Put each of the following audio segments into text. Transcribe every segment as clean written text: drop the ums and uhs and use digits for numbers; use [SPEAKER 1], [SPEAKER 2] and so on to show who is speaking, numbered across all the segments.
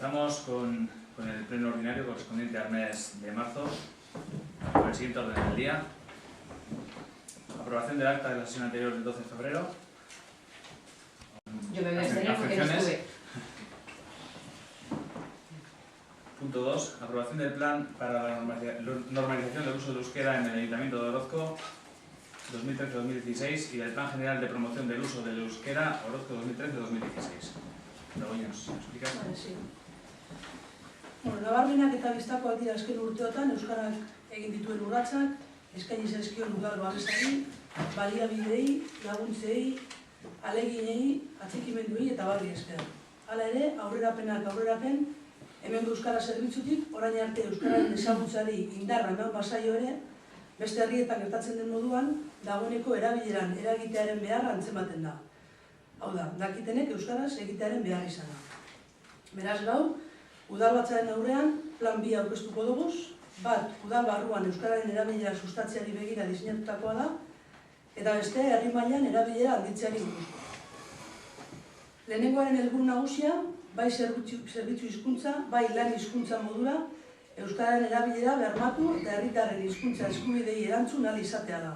[SPEAKER 1] Comenzamos con el pleno ordinario correspondiente al mes de marzo, con el siguiente orden del día. Aprobación del acta de la sesión anterior del 12 de febrero.
[SPEAKER 2] Yo me voy a abstener porque no estuve.
[SPEAKER 1] Punto 2. Aprobación del plan para la normalización del uso del euskera en el Ayuntamiento de Orozco 2013-2016 y del plan general de promoción del uso del euskera Orozco 2013-2016. Begoña, ¿nos explicas?
[SPEAKER 3] Vale, sí. Bueno, nabarmenak eta bistakoak dira azken urteotan euskarak egin dituen urratsak, eskaini zaizkion udal babesari, baliabideei, laguntzei, aleginei, atxikimenduei eta barri esker. Hala ere, aurrerapen, hemen euskara zerbitzutik, orain arte euskararen ezagutzari indarra eman bazaio ere, beste herrietan gertatzen den moduan, dagoeneko erabileran eragitearen beharra antzematen da. Hau da, dakitenek euskaraz egitearen behar izana. Beraz gaur, udalbatzaren aurrean plan B aurkeztuko duguz, bat, udal barruan euskararen erabilera sustatzeari begira diseinatutakoa da, eta beste, herri mailan erabilera handitzeari buruzkoa. Lehenengoaren helburu nagusia, bai zerbitzu hizkuntza, bai lan hizkuntza modura, euskararen erabilera bermatu eta herritarren hizkuntza eskubidei erantzun ahal izatea da.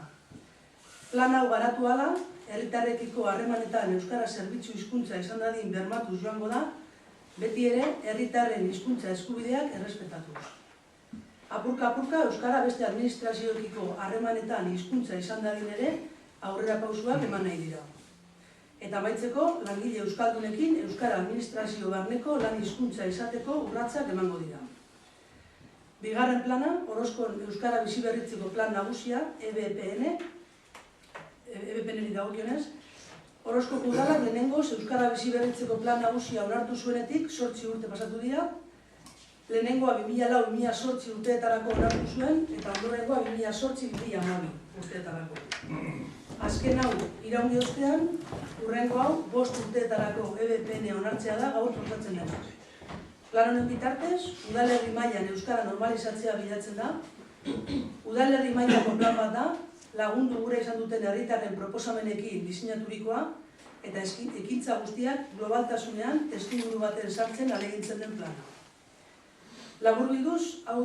[SPEAKER 3] Plan hau garatu ahala, herritarrekiko harremanetan euskara zerbitzu hizkuntza izan dadin bermatuz joango da, beti ere herritarren hizkuntza eskubideak errespetatuz. Apurka-apurka euskara beste administrazioekiko harremanetan hizkuntza izan dadin ere aurrera pausuak eman nahi dira. Eta amaitzeko, langile euskaldunekin euskara administrazio barneko lan hizkuntza izateko urratsak emango dira. Bigarren plana, Orozkon euskara biziberritzeko plan nagusia, EBPN-eri dagokionez, Orozkoko udalak lehenengoz euskara biziberritzeko plan nagusia onartu zuenetik 8 urte pasatu dira, lehenengoa 2004-2008 urteetarako onartu zuen, eta ondorengoa 2008-2012 urteetarako. Azken hau iraungi ostean, hurrengo hau 5 urteetarako EBPN onartzea da gaur proposatzen dena. Plan honen bitartez, udalerri mailan euskara normalizatzea bilatzen da, udalerri mailako plan bat da, lagundu gura izan duten herritarren proposamenekin diseinaturikoa eta ekintza guztiak globaltasunean testuinguru baten sartzen ahalegintzen den plana. Laburbilduz, hau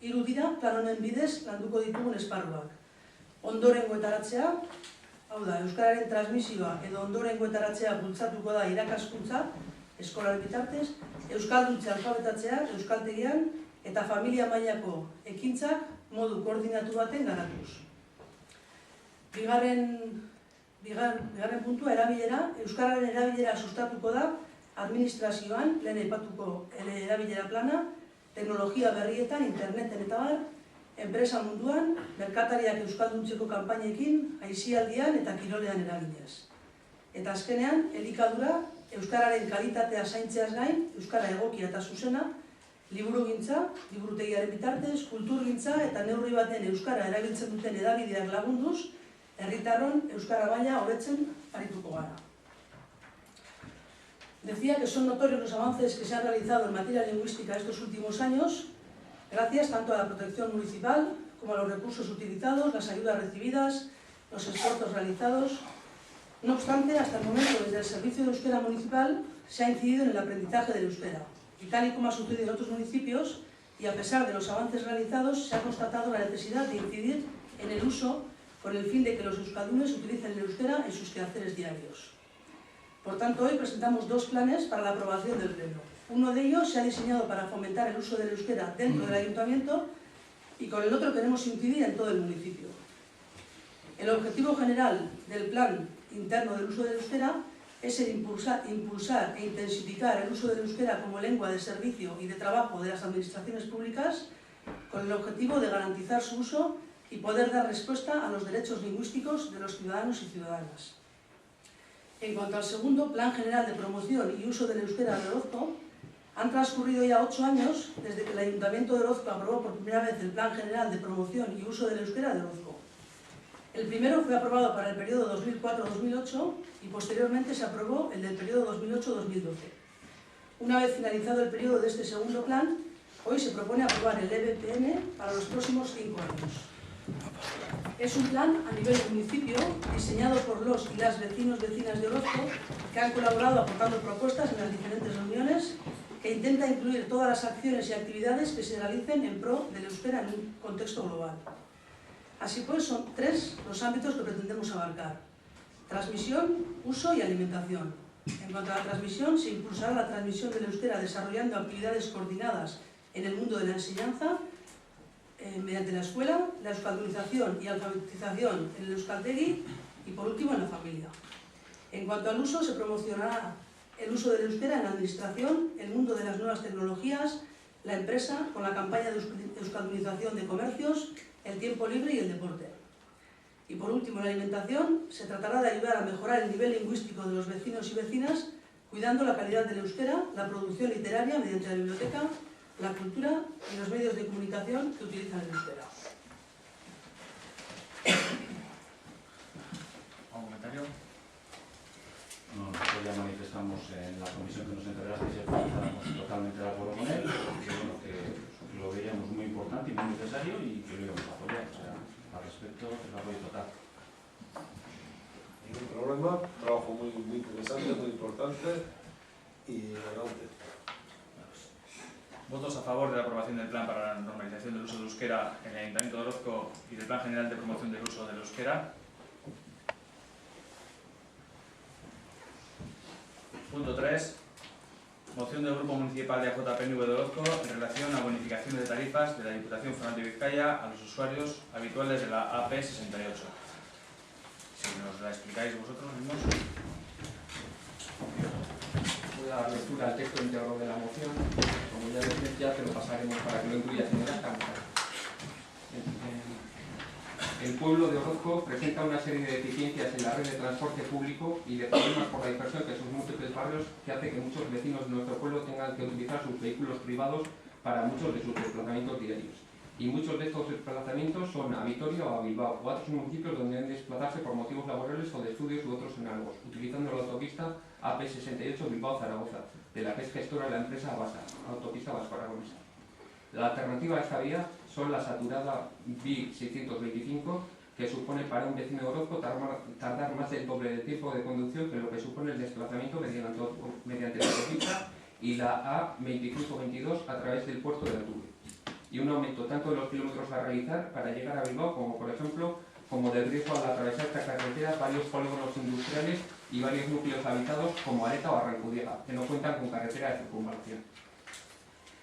[SPEAKER 3] 3 dira plan honen bidez landuko ditugun esparruak. Ondorengoetaratzea, hau da, euskararen transmisioa edo ondorengoetaratzea bultzatuko da irakaskuntza, eskolaren bitartez, euskalduntze alfabetatzea, euskaltegian eta familia mailako ekintzak modu koordinatu baten garatuz. Bigarren puntua erabilera, euskararen erabilera sustatuko da administrazioan, lehen aipatuko erabilera plana, teknologia berrietan, interneten eta bar, enpresa munduan, merkatariak euskalduntzeko kanpainekin, aisialdian eta kirolean eraginez. Eta azkenean, elikadura, euskararen kalitatea zaintzeaz gain, euskara egokia eta zuzena, liburugintza, liburutegiaren bitartez, kulturgintza eta neurri baten euskara erabiltzen duten hedabideak lagunduz, herritarron euskara maila hobetzen arituko gara. Decía que son notorios los avances que se han realizado en materia lingüística estos últimos años, gracias tanto a la protección municipal como a los recursos utilizados, las ayudas recibidas, los esfuerzos realizados. No obstante, hasta el momento, desde el Servicio de Euskera Municipal, se ha incidido en el aprendizaje del euskera. Y tal y como ha sucedido en otros municipios, y a pesar de los avances realizados, se ha constatado la necesidad de incidir en el uso con el fin de que los euskaldunes utilicen el euskera en sus quehaceres diarios. Por tanto, hoy presentamos 2 planes para la aprobación del Pleno. Uno de ellos se ha diseñado para fomentar el uso del euskera dentro del Ayuntamiento y con el otro queremos incidir en todo el municipio. El objetivo general del plan interno del uso del euskera es el impulsar e intensificar el uso del euskera como lengua de servicio y de trabajo de las administraciones públicas con el objetivo de garantizar su uso y poder dar respuesta a los derechos lingüísticos de los ciudadanos y ciudadanas. En cuanto al segundo, Plan General de Promoción y Uso del Euskera de Orozco, han transcurrido ya 8 años desde que el Ayuntamiento de Orozco aprobó por primera vez el Plan General de Promoción y Uso del Euskera de Orozco. El primero fue aprobado para el periodo 2004-2008 y posteriormente se aprobó el del periodo 2008-2012. Una vez finalizado el periodo de este segundo plan, hoy se propone aprobar el EBPN para los próximos 5 años. Es un plan a nivel de municipio diseñado por los y las vecinas de Orozco que han colaborado aportando propuestas en las diferentes reuniones que intenta incluir todas las acciones y actividades que se realicen en pro del euskera en un contexto global. Así pues, son 3 los ámbitos que pretendemos abarcar: transmisión, uso y alimentación. En cuanto a la transmisión, se impulsará la transmisión del euskera desarrollando actividades coordinadas en el mundo de la enseñanza mediante la escuela, la euskaldunización y alfabetización en el euskaltegi y, por último, en la familia. En cuanto al uso, se promocionará el uso del euskera en la administración, el mundo de las nuevas tecnologías, la empresa, con la campaña de euskaldunización de comercios, el tiempo libre y el deporte. Y por último, en la alimentación, se tratará de ayudar a mejorar el nivel lingüístico de los vecinos y vecinas, cuidando la calidad del euskera, la producción literaria mediante la biblioteca, la cultura y los medios de comunicación que utilizan el euskera.
[SPEAKER 1] ¿Algún comentario?
[SPEAKER 2] No, nosotros ya manifestamos en la comisión que nos entregasteis el plan, estábamos totalmente de acuerdo con él, que, bueno, que lo veíamos muy importante y muy necesario y que lo íbamos a apoyar. O sea, al respecto, el apoyo total.
[SPEAKER 4] Ningún problema, trabajo muy interesante, muy importante y adelante.
[SPEAKER 1] ¿Votos a favor de la aprobación del plan para la normalización del uso del euskera en el Ayuntamiento de Orozco y del Plan General de Promoción del Uso del Euskera? Punto 3. Moción del Grupo Municipal de AJPNV de Orozco en relación a bonificaciones de tarifas de la Diputación Foral de Vizcaya a los usuarios habituales de la AP 68. Si nos la explicáis vosotros mismos.
[SPEAKER 5] Voy a dar lectura al texto íntegro de la moción. Como ya decía, te lo pasaremos para que lo incluyas en el acta. El pueblo de Orozco presenta una serie de deficiencias en la red de transporte público y de problemas por la dispersión de sus múltiples barrios que hace que muchos vecinos de nuestro pueblo tengan que utilizar sus vehículos privados para muchos de sus desplazamientos diarios. Y muchos de estos desplazamientos son a Vitoria o a Bilbao o a otros municipios donde deben desplazarse por motivos laborales o de estudios u otros análogos, utilizando la autopista AP68 Bilbao-Zaragoza, de la que es gestora la empresa Abasa, Autopista Vasco-Aragonesa. La alternativa a esta vía son la saturada B625, que supone para un vecino de Orozco tardar más del doble de tiempo de conducción que lo que supone el desplazamiento mediante la autopista, y la A2522 a través del puerto de Altuve. Y un aumento tanto de los kilómetros a realizar para llegar a Bilbao como, por ejemplo, como del riesgo al atravesar esta carretera varios polígonos industriales y varios núcleos habitados como Areta o Arrancudiega, que no cuentan con carretera de circunvalación.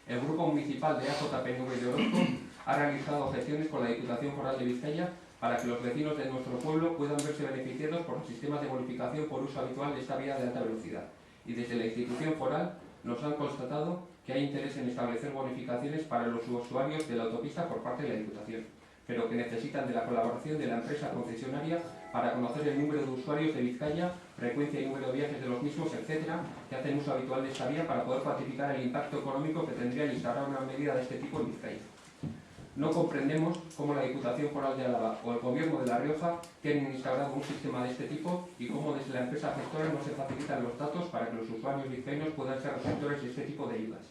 [SPEAKER 5] El Grupo Municipal de AJPNV de Orozco ha realizado gestiones con la Diputación Foral de Vizcaya para que los vecinos de nuestro pueblo puedan verse beneficiados por los sistemas de bonificación por uso habitual de esta vía de alta velocidad. Y desde la institución foral nos han constatado que hay interés en establecer bonificaciones para los usuarios de la autopista por parte de la Diputación, pero que necesitan de la colaboración de la empresa concesionaria para conocer el número de usuarios de Vizcaya, frecuencia y número de viajes de los mismos, etcétera, que hacen uso habitual de esta vía para poder cuantificar el impacto económico que tendría el instaurar una medida de este tipo en Vizcaya. No comprendemos cómo la Diputación Foral de Álava o el Gobierno de La Rioja tienen instaurado un sistema de este tipo y cómo desde la empresa gestora no se facilitan los datos para que los usuarios vizcaínos puedan ser receptores de este tipo de ayudas.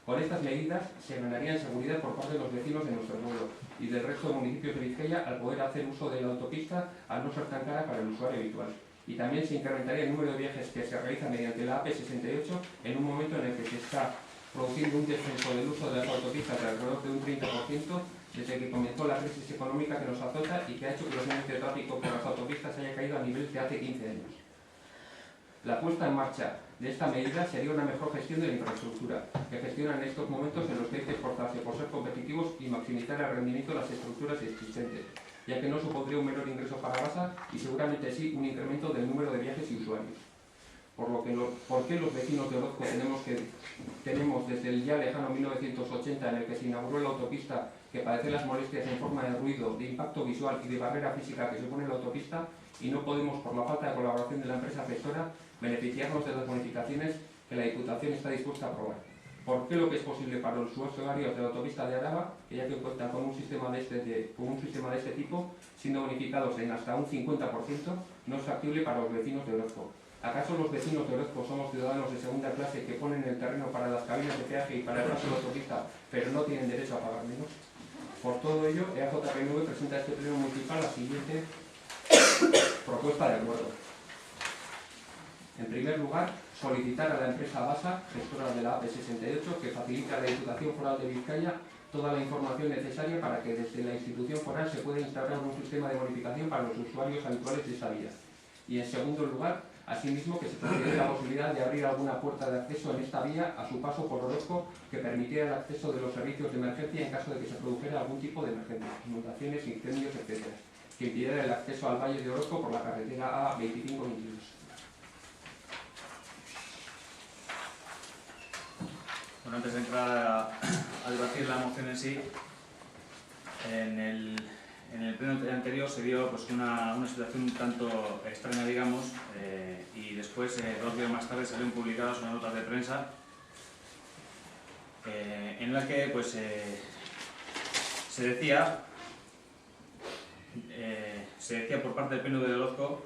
[SPEAKER 5] Con estas medidas se ganaría en seguridad por parte de los vecinos de nuestro pueblo y del resto de municipios de Vizcaya al poder hacer uso de la autopista al no ser tan cara para el usuario habitual. Y también se incrementaría el número de viajes que se realizan mediante la AP68 en un momento en el que se está produciendo un descenso del uso de las autopistas de alrededor de un 30% desde que comenzó la crisis económica que nos azota y que ha hecho que los índices de tráfico por las autopistas haya caído a niveles de hace 15 años. La puesta en marcha de esta medida sería una mejor gestión de la infraestructura, que gestionan en estos momentos en los que hay que esforzarse por ser competitivos y maximizar el rendimiento de las estructuras existentes, ya que no supondría un menor ingreso para Abasa y seguramente sí un incremento del número de viajes y usuarios. ¿Por qué los vecinos de Orozco tenemos desde el ya lejano 1980 en el que se inauguró la autopista que padece las molestias en forma de ruido, de impacto visual y de barrera física que supone la autopista y no podemos, por la falta de colaboración de la empresa gestora, beneficiarnos de las bonificaciones que la Diputación está dispuesta a aprobar? ¿Por qué lo que es posible para los usuarios de la autopista de Araba, que ya que cuentan con un sistema de este tipo, siendo bonificados en hasta un 50%, no es factible para los vecinos de Orozco? ¿Acaso los vecinos de Orozco somos ciudadanos de segunda clase que ponen el terreno para las cabinas de peaje y para el paso de la autopista, pero no tienen derecho a pagar menos? Por todo ello, EAJPNV presenta a este pleno municipal la siguiente propuesta de acuerdo. En primer lugar, solicitar a la empresa BASA, gestora de la AP 68, que facilite a la Diputación Foral de Vizcaya toda la información necesaria para que desde la institución foral se pueda instaurar un sistema de bonificación para los usuarios habituales de esta vía. Y en segundo lugar, asimismo, que se considere la posibilidad de abrir alguna puerta de acceso en esta vía a su paso por Orozco que permitiera el acceso de los servicios de emergencia en caso de que se produjera algún tipo de emergencia, inundaciones, incendios, etc., que impidiera el acceso al Valle de Orozco por la carretera A2522.
[SPEAKER 1] Bueno, antes de entrar a debatir la moción en sí, en el pleno anterior se dio pues, una situación un tanto extraña, digamos, y después, 2 días más tarde, salieron publicadas unas notas de prensa en la que pues, se decía por parte del PNV de Orozco: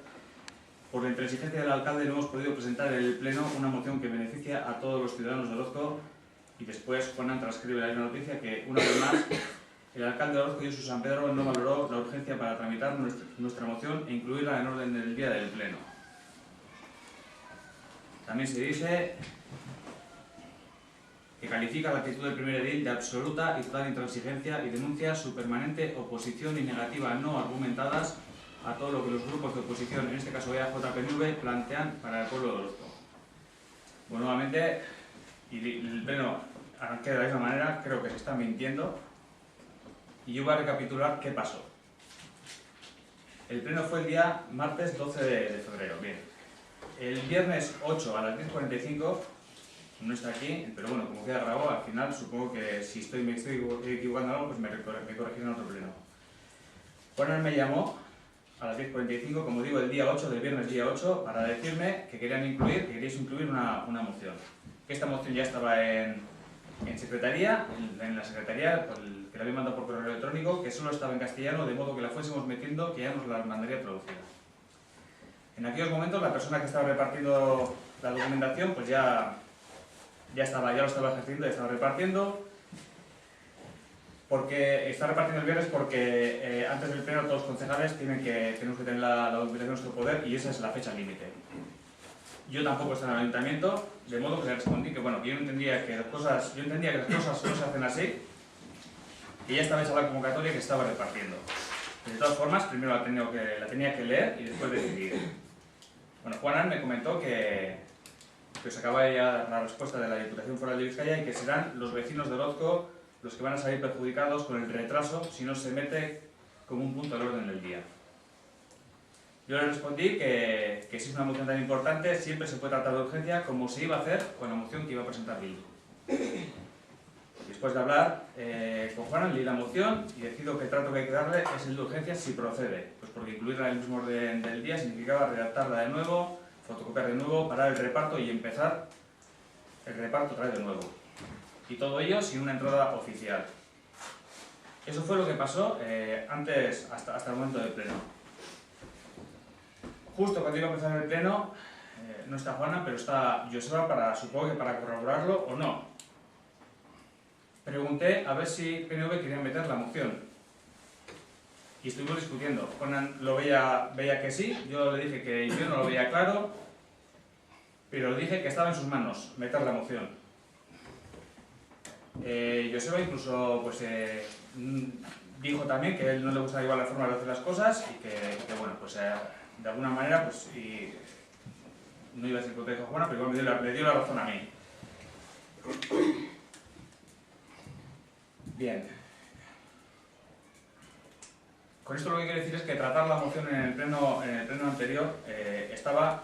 [SPEAKER 1] por la intransigencia del alcalde no hemos podido presentar en el pleno una moción que beneficia a todos los ciudadanos de Orozco. Y después Juanan transcribe la misma noticia que, una vez más, el alcalde de Orozco y su San Pedro no valoró la urgencia para tramitar nuestra moción e incluirla en orden del día del pleno. También se dice que califica la actitud del primer edil de absoluta y total intransigencia y denuncia su permanente oposición y negativa no argumentadas a todo lo que los grupos de oposición, en este caso EAJ-PNV, plantean para el pueblo de Orozco. Bueno, nuevamente, y el pleno arranque de la misma manera, creo que se está mintiendo, y yo voy a recapitular qué pasó. El pleno fue el día martes 12 de febrero, bien. El viernes 8 a las 10:45, no está aquí, pero bueno, como queda grabado, al final supongo que si me estoy equivocando algo, pues me corregirán en otro pleno. Juanan me llamó a las 10:45, como digo, el día 8, del viernes día 8, para decirme que queríais incluir una moción. Que esta moción ya estaba en secretaría, en la secretaría, que la había mandado por correo electrónico, que solo estaba en castellano, de modo que la fuésemos metiendo, que ya nos la mandaría traducida. En aquellos momentos la persona que estaba repartiendo la documentación pues ya lo estaba ejerciendo, ya estaba repartiendo. Porque está repartiendo el viernes porque antes del pleno todos los concejales tenemos que tener la documentación en nuestro poder y esa es la fecha límite. Yo tampoco estaba en el ayuntamiento, de modo que le respondí que bueno, que yo entendía que las cosas no se hacen así, que ya estaba hecha la convocatoria que estaba repartiendo. De todas formas, primero la tenía que leer y después decidir. Bueno, Juanan me comentó que se acaba ya la respuesta de la Diputación Foral de Vizcaya y que serán los vecinos de Orozco los que van a salir perjudicados con el retraso si no se mete como un punto al orden del día. Yo le respondí que si es una moción tan importante siempre se puede tratar de urgencia como se iba a hacer con la moción que iba a presentar Bildu. Después de hablar con Juanan, leí la moción y decido que el trato que hay que darle es el de urgencia si procede, pues porque incluirla en el mismo orden del día significaba redactarla de nuevo, fotocopiar de nuevo, parar el reparto y empezar el reparto otra vez de nuevo. Y todo ello sin una entrada oficial. Eso fue lo que pasó antes, hasta el momento del pleno. Justo cuando iba a empezar el pleno, no está Juana, pero está Joseba, supongo que para corroborarlo o no. Pregunté a ver si PNV quería meter la moción. Y estuvimos discutiendo. Juanan veía que sí, yo le dije que yo no lo veía claro, pero le dije que estaba en sus manos meter la moción. Joseba incluso pues, dijo también que a él no le gustaba igual la forma de hacer las cosas y que bueno, pues de alguna manera, pues, y no iba a decir que dijo Juana, pero igual me dio la razón a mí. Bien. Con esto lo que quiero decir es que tratar la moción en el pleno anterior estaba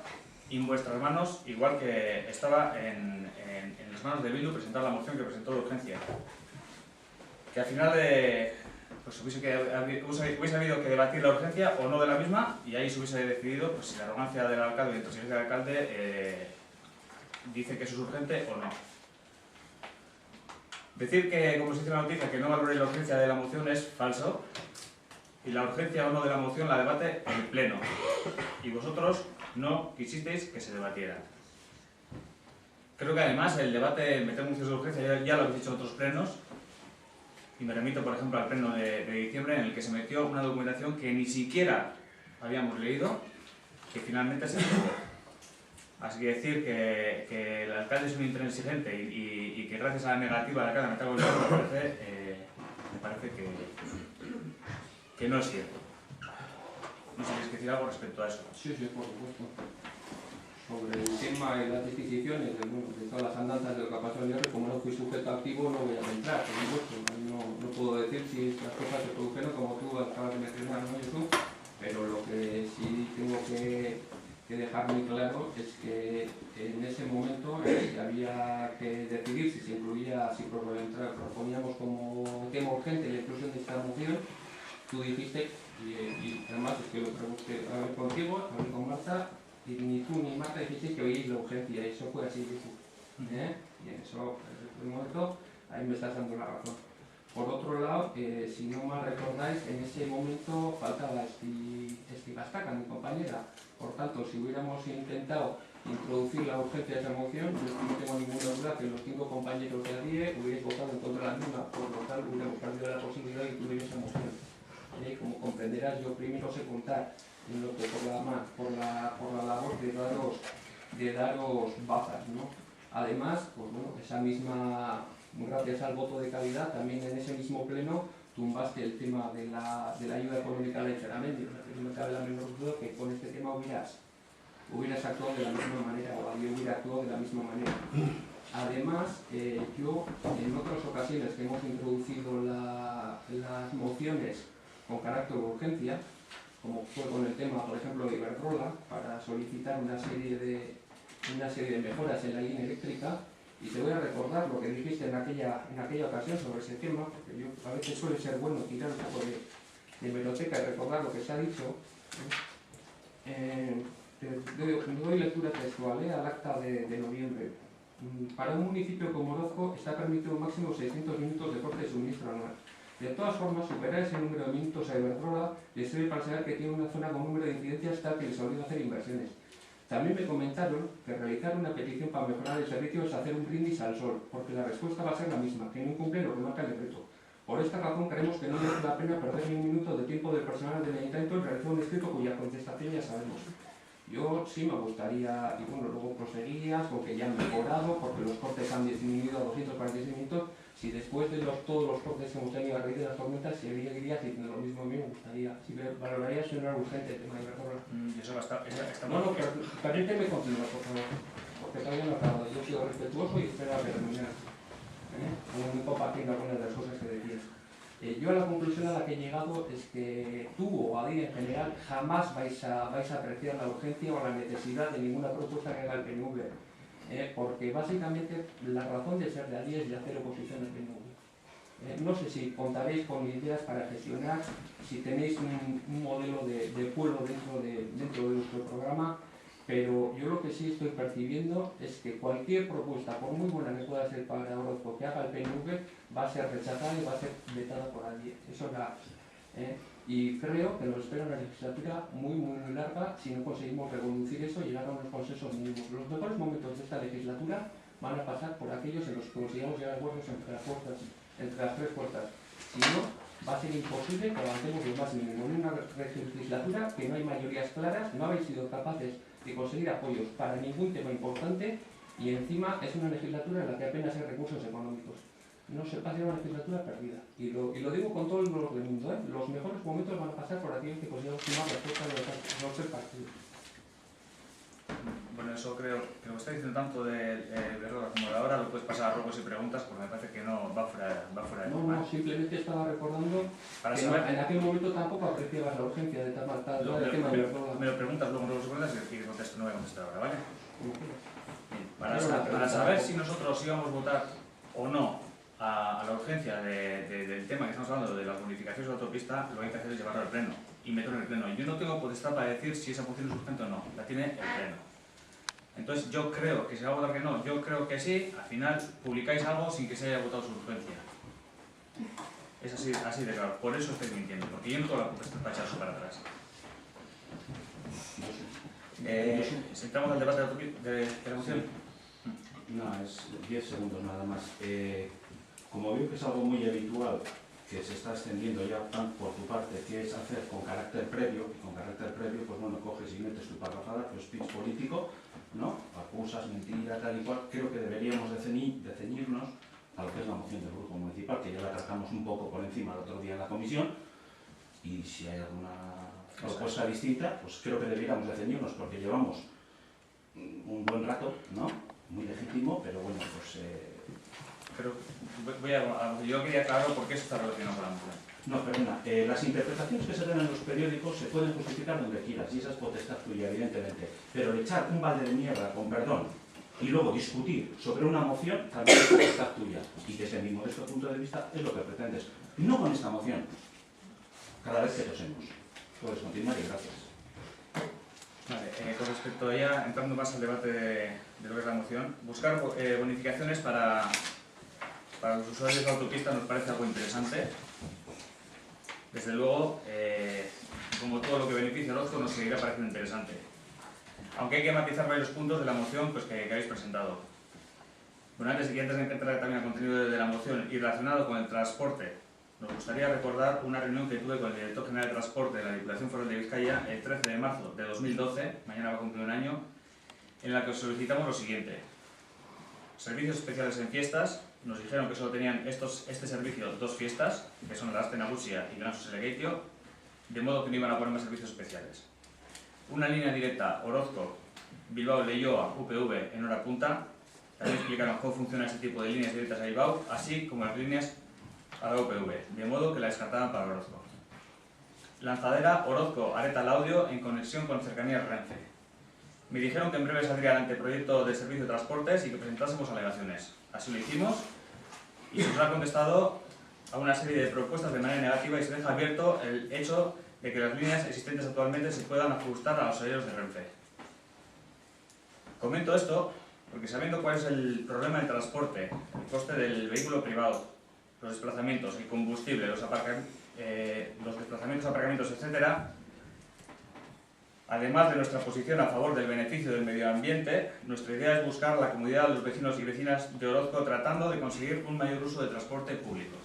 [SPEAKER 1] en vuestras manos, igual que estaba en las manos de Bildu presentar la moción que presentó de urgencia. Que al final pues hubiese habido que debatir la urgencia o no de la misma, y ahí se hubiese decidido pues, si la arrogancia del alcalde y la intransigencia del alcalde dice que eso es urgente o no. Decir que, como se dice en la noticia, que no valore la urgencia de la moción es falso, y la urgencia o no de la moción la debate el pleno, y vosotros no quisisteis que se debatiera. Creo que además el debate, el meter mociones de urgencia, ya lo habéis dicho en otros plenos, y me remito por ejemplo al pleno de diciembre en el que se metió una documentación que ni siquiera habíamos leído, que finalmente se aprobó. Así que decir que el alcalde es un intransigente y que gracias a la negativa del alcalde me parece que no es cierto. No sé si quieres decir algo respecto a eso.
[SPEAKER 5] Sí, por supuesto. Sobre el tema de las disquisiciones, de todas las andanzas de lo que ha pasado en el como no fui sujeto activo, no voy a entrar, por supuesto. No puedo decir si estas cosas se produjeron como tú acabas de mencionar, ¿no, Jesús? Pero lo que sí tengo que dejar muy claro es que en ese momento había que decidir si se incluía, si proponíamos como tema urgente la inclusión de esta moción. Tú dijiste, y además es que lo pregunté a ver contigo, a ver con Marta, y ni tú ni Marta dijisteis que oíais la urgencia, y eso fue así, y en eso, en el momento, ahí me estás dando la razón. Por otro lado, si no mal recordáis, en ese momento faltaba Estibastaca, mi compañera. Por tanto, si hubiéramos intentado introducir la urgencia de esa moción, yo no tengo ninguna duda que los 5 compañeros de ADIE hubierais votado en contra de la misma, por lo tal hubiéramos perdido la posibilidad de incluir esa moción. Como comprenderás, yo primero sé contar en lo que por la labor de daros bazas, ¿no? Además, pues bueno, esa misma, gracias al voto de calidad, también en ese mismo pleno tumbaste el tema de la ayuda económica al encerramiento. No me cabe la menor duda que con este tema hubieras actuado de la misma manera, o alguien hubiera actuado de la misma manera. Además, yo en otras ocasiones que hemos introducido las mociones con carácter de urgencia, como fue con el tema, por ejemplo, de Iberdrola, para solicitar una serie de mejoras en la línea eléctrica, y te voy a recordar lo que dijiste en aquella ocasión sobre ese tema, porque yo a veces suele ser bueno tirar un poco de hemeroteca y recordar lo que se ha dicho. Te doy lectura textual al acta de noviembre. Para un municipio como Orozco está permitido un máximo de 600 minutos de corte de suministro anual. De todas formas, superar ese número de minutos a Iberdrola les sirve para saber que tiene una zona con número de incidencias tal que les obliga a hacer inversiones. También me comentaron que realizar una petición para mejorar el servicio es hacer un brindis al sol, porque la respuesta va a ser la misma, que no incumple lo que marca el decreto. Por esta razón creemos que no merece la pena perder ni un minuto de tiempo del personal del ayuntamiento en realizar un escrito cuya contestación ya sabemos. Yo sí me gustaría, y bueno, luego proseguías con que ya han mejorado, porque los cortes han disminuido a 246 minutos. Si después de todos los cortes que hemos tenido a raíz de las tormentas, seguirías diciendo lo mismo, a mí me gustaría. Si valorarías si no era urgente el tema de Iberdrola.
[SPEAKER 1] Eso está
[SPEAKER 5] No, permíteme continuar, por favor, porque todavía no he acabado. Yo he sido respetuoso y espero a terminar. Muy compartiendo algunas de las cosas que decías. Yo a la conclusión a la que he llegado es que tú o ADIE en general jamás vais a apreciar la urgencia o la necesidad de ninguna propuesta que haga el PNV. Porque básicamente la razón de ser de ADIE es de hacer oposición al PNV. No sé si contaréis con ideas para gestionar, si tenéis un modelo de pueblo dentro de vuestro programa, pero yo lo que sí estoy percibiendo es que cualquier propuesta, por muy buena que pueda ser para Orozco que haga el PNV, va a ser rechazada y va a ser vetada por ADIE. Eso es la... Y creo que nos espera una legislatura muy larga si no conseguimos reconducir eso y llegar a unos consensos mínimos. Los mejores momentos de esta legislatura van a pasar por aquellos en los que consigamos llegar a acuerdos entre las tres fuerzas. Si no, va a ser imposible que avancemos lo más mínimo. En una legislatura que no hay mayorías claras, no habéis sido capaces de conseguir apoyos para ningún tema importante y encima es una legislatura en la que apenas hay recursos económicos. No se va a ser una legislatura perdida. Y lo digo con todo el dolor del mundo. Los mejores momentos van a pasar por aquellos que consigamos sumar las fuerzas de los tres partidos.
[SPEAKER 1] Bueno, eso creo que lo que está diciendo tanto de Iberdrola como de ahora lo puedes pasar a ruegos y preguntas porque me parece que no va fuera de
[SPEAKER 5] No, simplemente estaba recordando
[SPEAKER 1] para
[SPEAKER 5] que
[SPEAKER 1] saber,
[SPEAKER 5] en aquel momento tampoco apreciabas la urgencia de tal tema de Iberdrola.
[SPEAKER 1] me lo preguntas luego en ruegos y preguntas y te contesto, no voy a contestar ahora, ¿vale?
[SPEAKER 5] Bien,
[SPEAKER 1] Para saber si nosotros íbamos a votar o no a la urgencia del tema que estamos hablando, de las bonificaciones de la autopista, lo que hay que hacer es llevarlo al pleno y meterlo en el pleno. Yo no tengo potestad para decir si esa moción es urgente o no, la tiene el pleno. Entonces yo creo que se va a votar que no, yo creo que sí, al final publicáis algo sin que se haya votado su urgencia. Es así de claro, por eso estoy mintiendo, porque yo no tengo la potestad para echarse para atrás. Si entramos al debate de la moción.
[SPEAKER 2] No, es 10 segundos nada más. Como veo que es algo muy habitual, que se está extendiendo ya por tu parte, que es hacer con carácter previo, pues bueno, coges y metes tu parrafada, tu speech político, ¿no? cosas, mentiras, tal y cual, creo que deberíamos de ceñirnos a lo que es la moción del grupo municipal, que ya la tratamos un poco por encima el otro día en la comisión, y si hay alguna propuesta distinta, pues creo que deberíamos de ceñirnos, porque llevamos un buen rato, ¿no? Muy legítimo, pero bueno, pues...
[SPEAKER 1] Pero yo quería aclarar por qué eso está relacionado con la moción.
[SPEAKER 2] No, perdona, las interpretaciones que se dan en los periódicos se pueden justificar donde quieras, y esa es potestad tuya, evidentemente, pero el echar un balde de mierda, con perdón, y luego discutir sobre una moción también es potestad tuya, y desde mi modesto punto de vista es lo que pretendes. No con esta moción, cada vez que tosemos. Puedes continuar y gracias.
[SPEAKER 1] Vale, con respecto a ella, entrando más al debate de lo que es la moción, buscar bonificaciones para los usuarios de autopista nos parece algo interesante. Desde luego, como todo lo que beneficia al otro, nos seguirá pareciendo interesante. Aunque hay que matizar varios puntos de la moción pues, que habéis presentado. Bueno, antes de entrar también al contenido de la moción y relacionado con el transporte, nos gustaría recordar una reunión que tuve con el director general de transporte de la Diputación Foral de Vizcaya el 13 de marzo de 2012, mañana va a cumplir un año, en la que os solicitamos lo siguiente. Servicios especiales en fiestas. Nos dijeron que solo tenían este servicio 2 fiestas, que son la Aste Nagusia y Gran Soselegeitio, de modo que no iban a poner más servicios especiales. Una línea directa Orozco, Bilbao, Leioa, UPV en hora punta. También explicaron cómo funciona este tipo de líneas directas a Bilbao, así como las líneas a la UPV, de modo que la descartaban para Orozco. Lanzadera Orozco, Areta Laudio en conexión con cercanías Renfe. Me dijeron que en breve saldría el anteproyecto de servicio de transportes y que presentásemos alegaciones. Así lo hicimos y se nos ha contestado a una serie de propuestas de manera negativa y se deja abierto el hecho de que las líneas existentes actualmente se puedan ajustar a los horarios de Renfe. Comento esto porque sabiendo cuál es el problema del transporte, el coste del vehículo privado, los desplazamientos, el combustible, los desplazamientos, aparcamientos, etc., además de nuestra posición a favor del beneficio del medio ambiente, nuestra idea es buscar la comodidad de los vecinos y vecinas de Orozco tratando de conseguir un mayor uso del transporte público.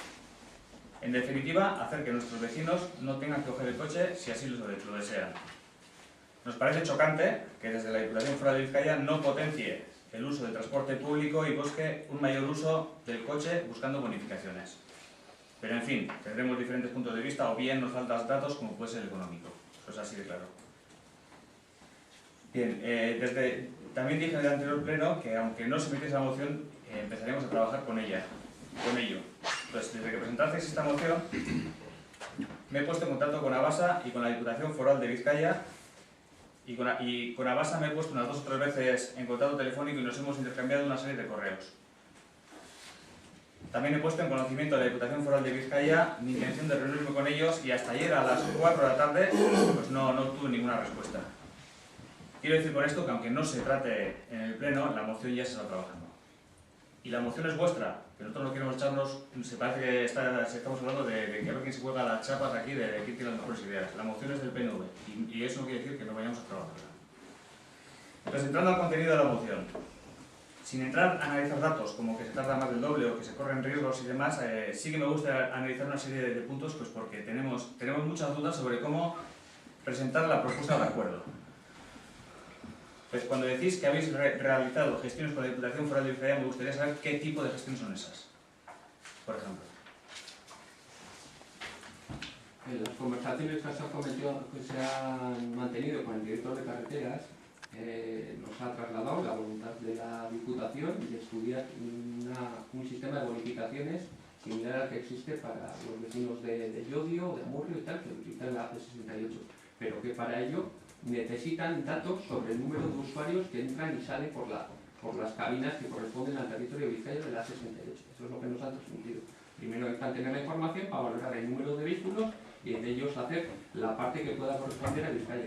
[SPEAKER 1] En definitiva, hacer que nuestros vecinos no tengan que coger el coche si así lo desean. Nos parece chocante que desde la Diputación Foral de Vizcaya no potencie el uso del transporte público y busque un mayor uso del coche buscando bonificaciones. Pero en fin, tendremos diferentes puntos de vista o bien nos faltan datos como puede ser el económico. Eso es así de claro. Bien, también dije en el anterior pleno que aunque no se metiese la moción, empezaríamos a trabajar con ello. Entonces, desde que presentasteis esta moción, me he puesto en contacto con Abasa y con la Diputación Foral de Vizcaya y con Abasa me he puesto unas 2 o 3 veces en contacto telefónico y nos hemos intercambiado una serie de correos. También he puesto en conocimiento de la Diputación Foral de Vizcaya mi intención de reunirme con ellos y hasta ayer a las 4 de la tarde pues no obtuve ninguna respuesta. Quiero decir con esto que aunque no se trate en el pleno, la moción ya se está trabajando. Y la moción es vuestra, que nosotros no queremos echarnos, se parece que estamos hablando de que a ver quién se juega las chapas aquí, de quién tiene las mejores ideas. La moción es del PNV y eso no quiere decir que no vayamos a trabajarla. Entonces, entrando al contenido de la moción, sin entrar a analizar datos como que se tarda más del doble o que se corren riesgos y demás, sí que me gusta analizar una serie de puntos pues porque tenemos muchas dudas sobre cómo presentar la propuesta de acuerdo. Pues cuando decís que habéis realizado gestiones con la Diputación Foral de Vizcaya, me gustaría saber qué tipo de gestiones son esas, por ejemplo.
[SPEAKER 5] En las conversaciones que se han mantenido con el director de carreteras, nos ha trasladado la voluntad de la Diputación de estudiar un sistema de bonificaciones similar al que existe para los vecinos de Llodio, de Amurrio y tal, que utilizan la AC68, pero que para ello necesitan datos sobre el número de usuarios que entran y salen por las cabinas que corresponden al territorio de Vizcaya de la A68. Eso es lo que nos han transmitido. Primero necesitan tener la información para valorar el número de vehículos y de ellos hacer la parte que pueda corresponder a Vizcaya.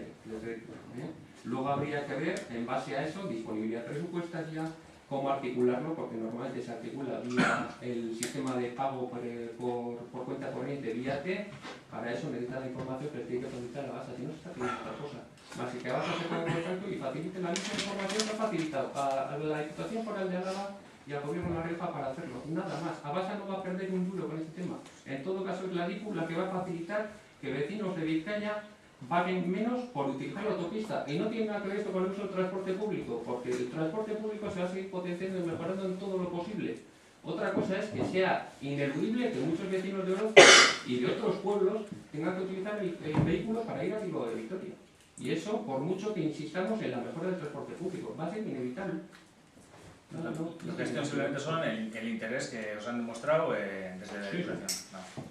[SPEAKER 5] Luego habría que ver, en base a eso, disponibilidad presupuestaria, cómo articularlo, porque normalmente se articula vía el sistema de pago por cuenta corriente vía T. Para eso necesita la información que tiene que facilitar la base, si no se está pidiendo otra cosa. Más que Abasa se ponga en contacto y facilite la misma información que ha facilitado a la Diputación Foral de Álava y al Gobierno de La Rioja para hacerlo. Nada más. Abasa no va a perder un duro con este tema. En todo caso es la DIPU la que va a facilitar que vecinos de Vizcaya paguen menos por utilizar la autopista. Y no tiene nada que ver esto con el uso del transporte público, porque el transporte público se va a seguir potenciando y mejorando en todo lo posible. Otra cosa es que sea ineludible que muchos vecinos de Orozco y de otros pueblos tengan que utilizar el vehículo para ir a Bilbao de Vitoria. Y eso, por mucho que insistamos en la mejora del transporte público, va a ser inevitable.
[SPEAKER 1] Lo que simplemente son el interés que os han demostrado desde la Diputación. No.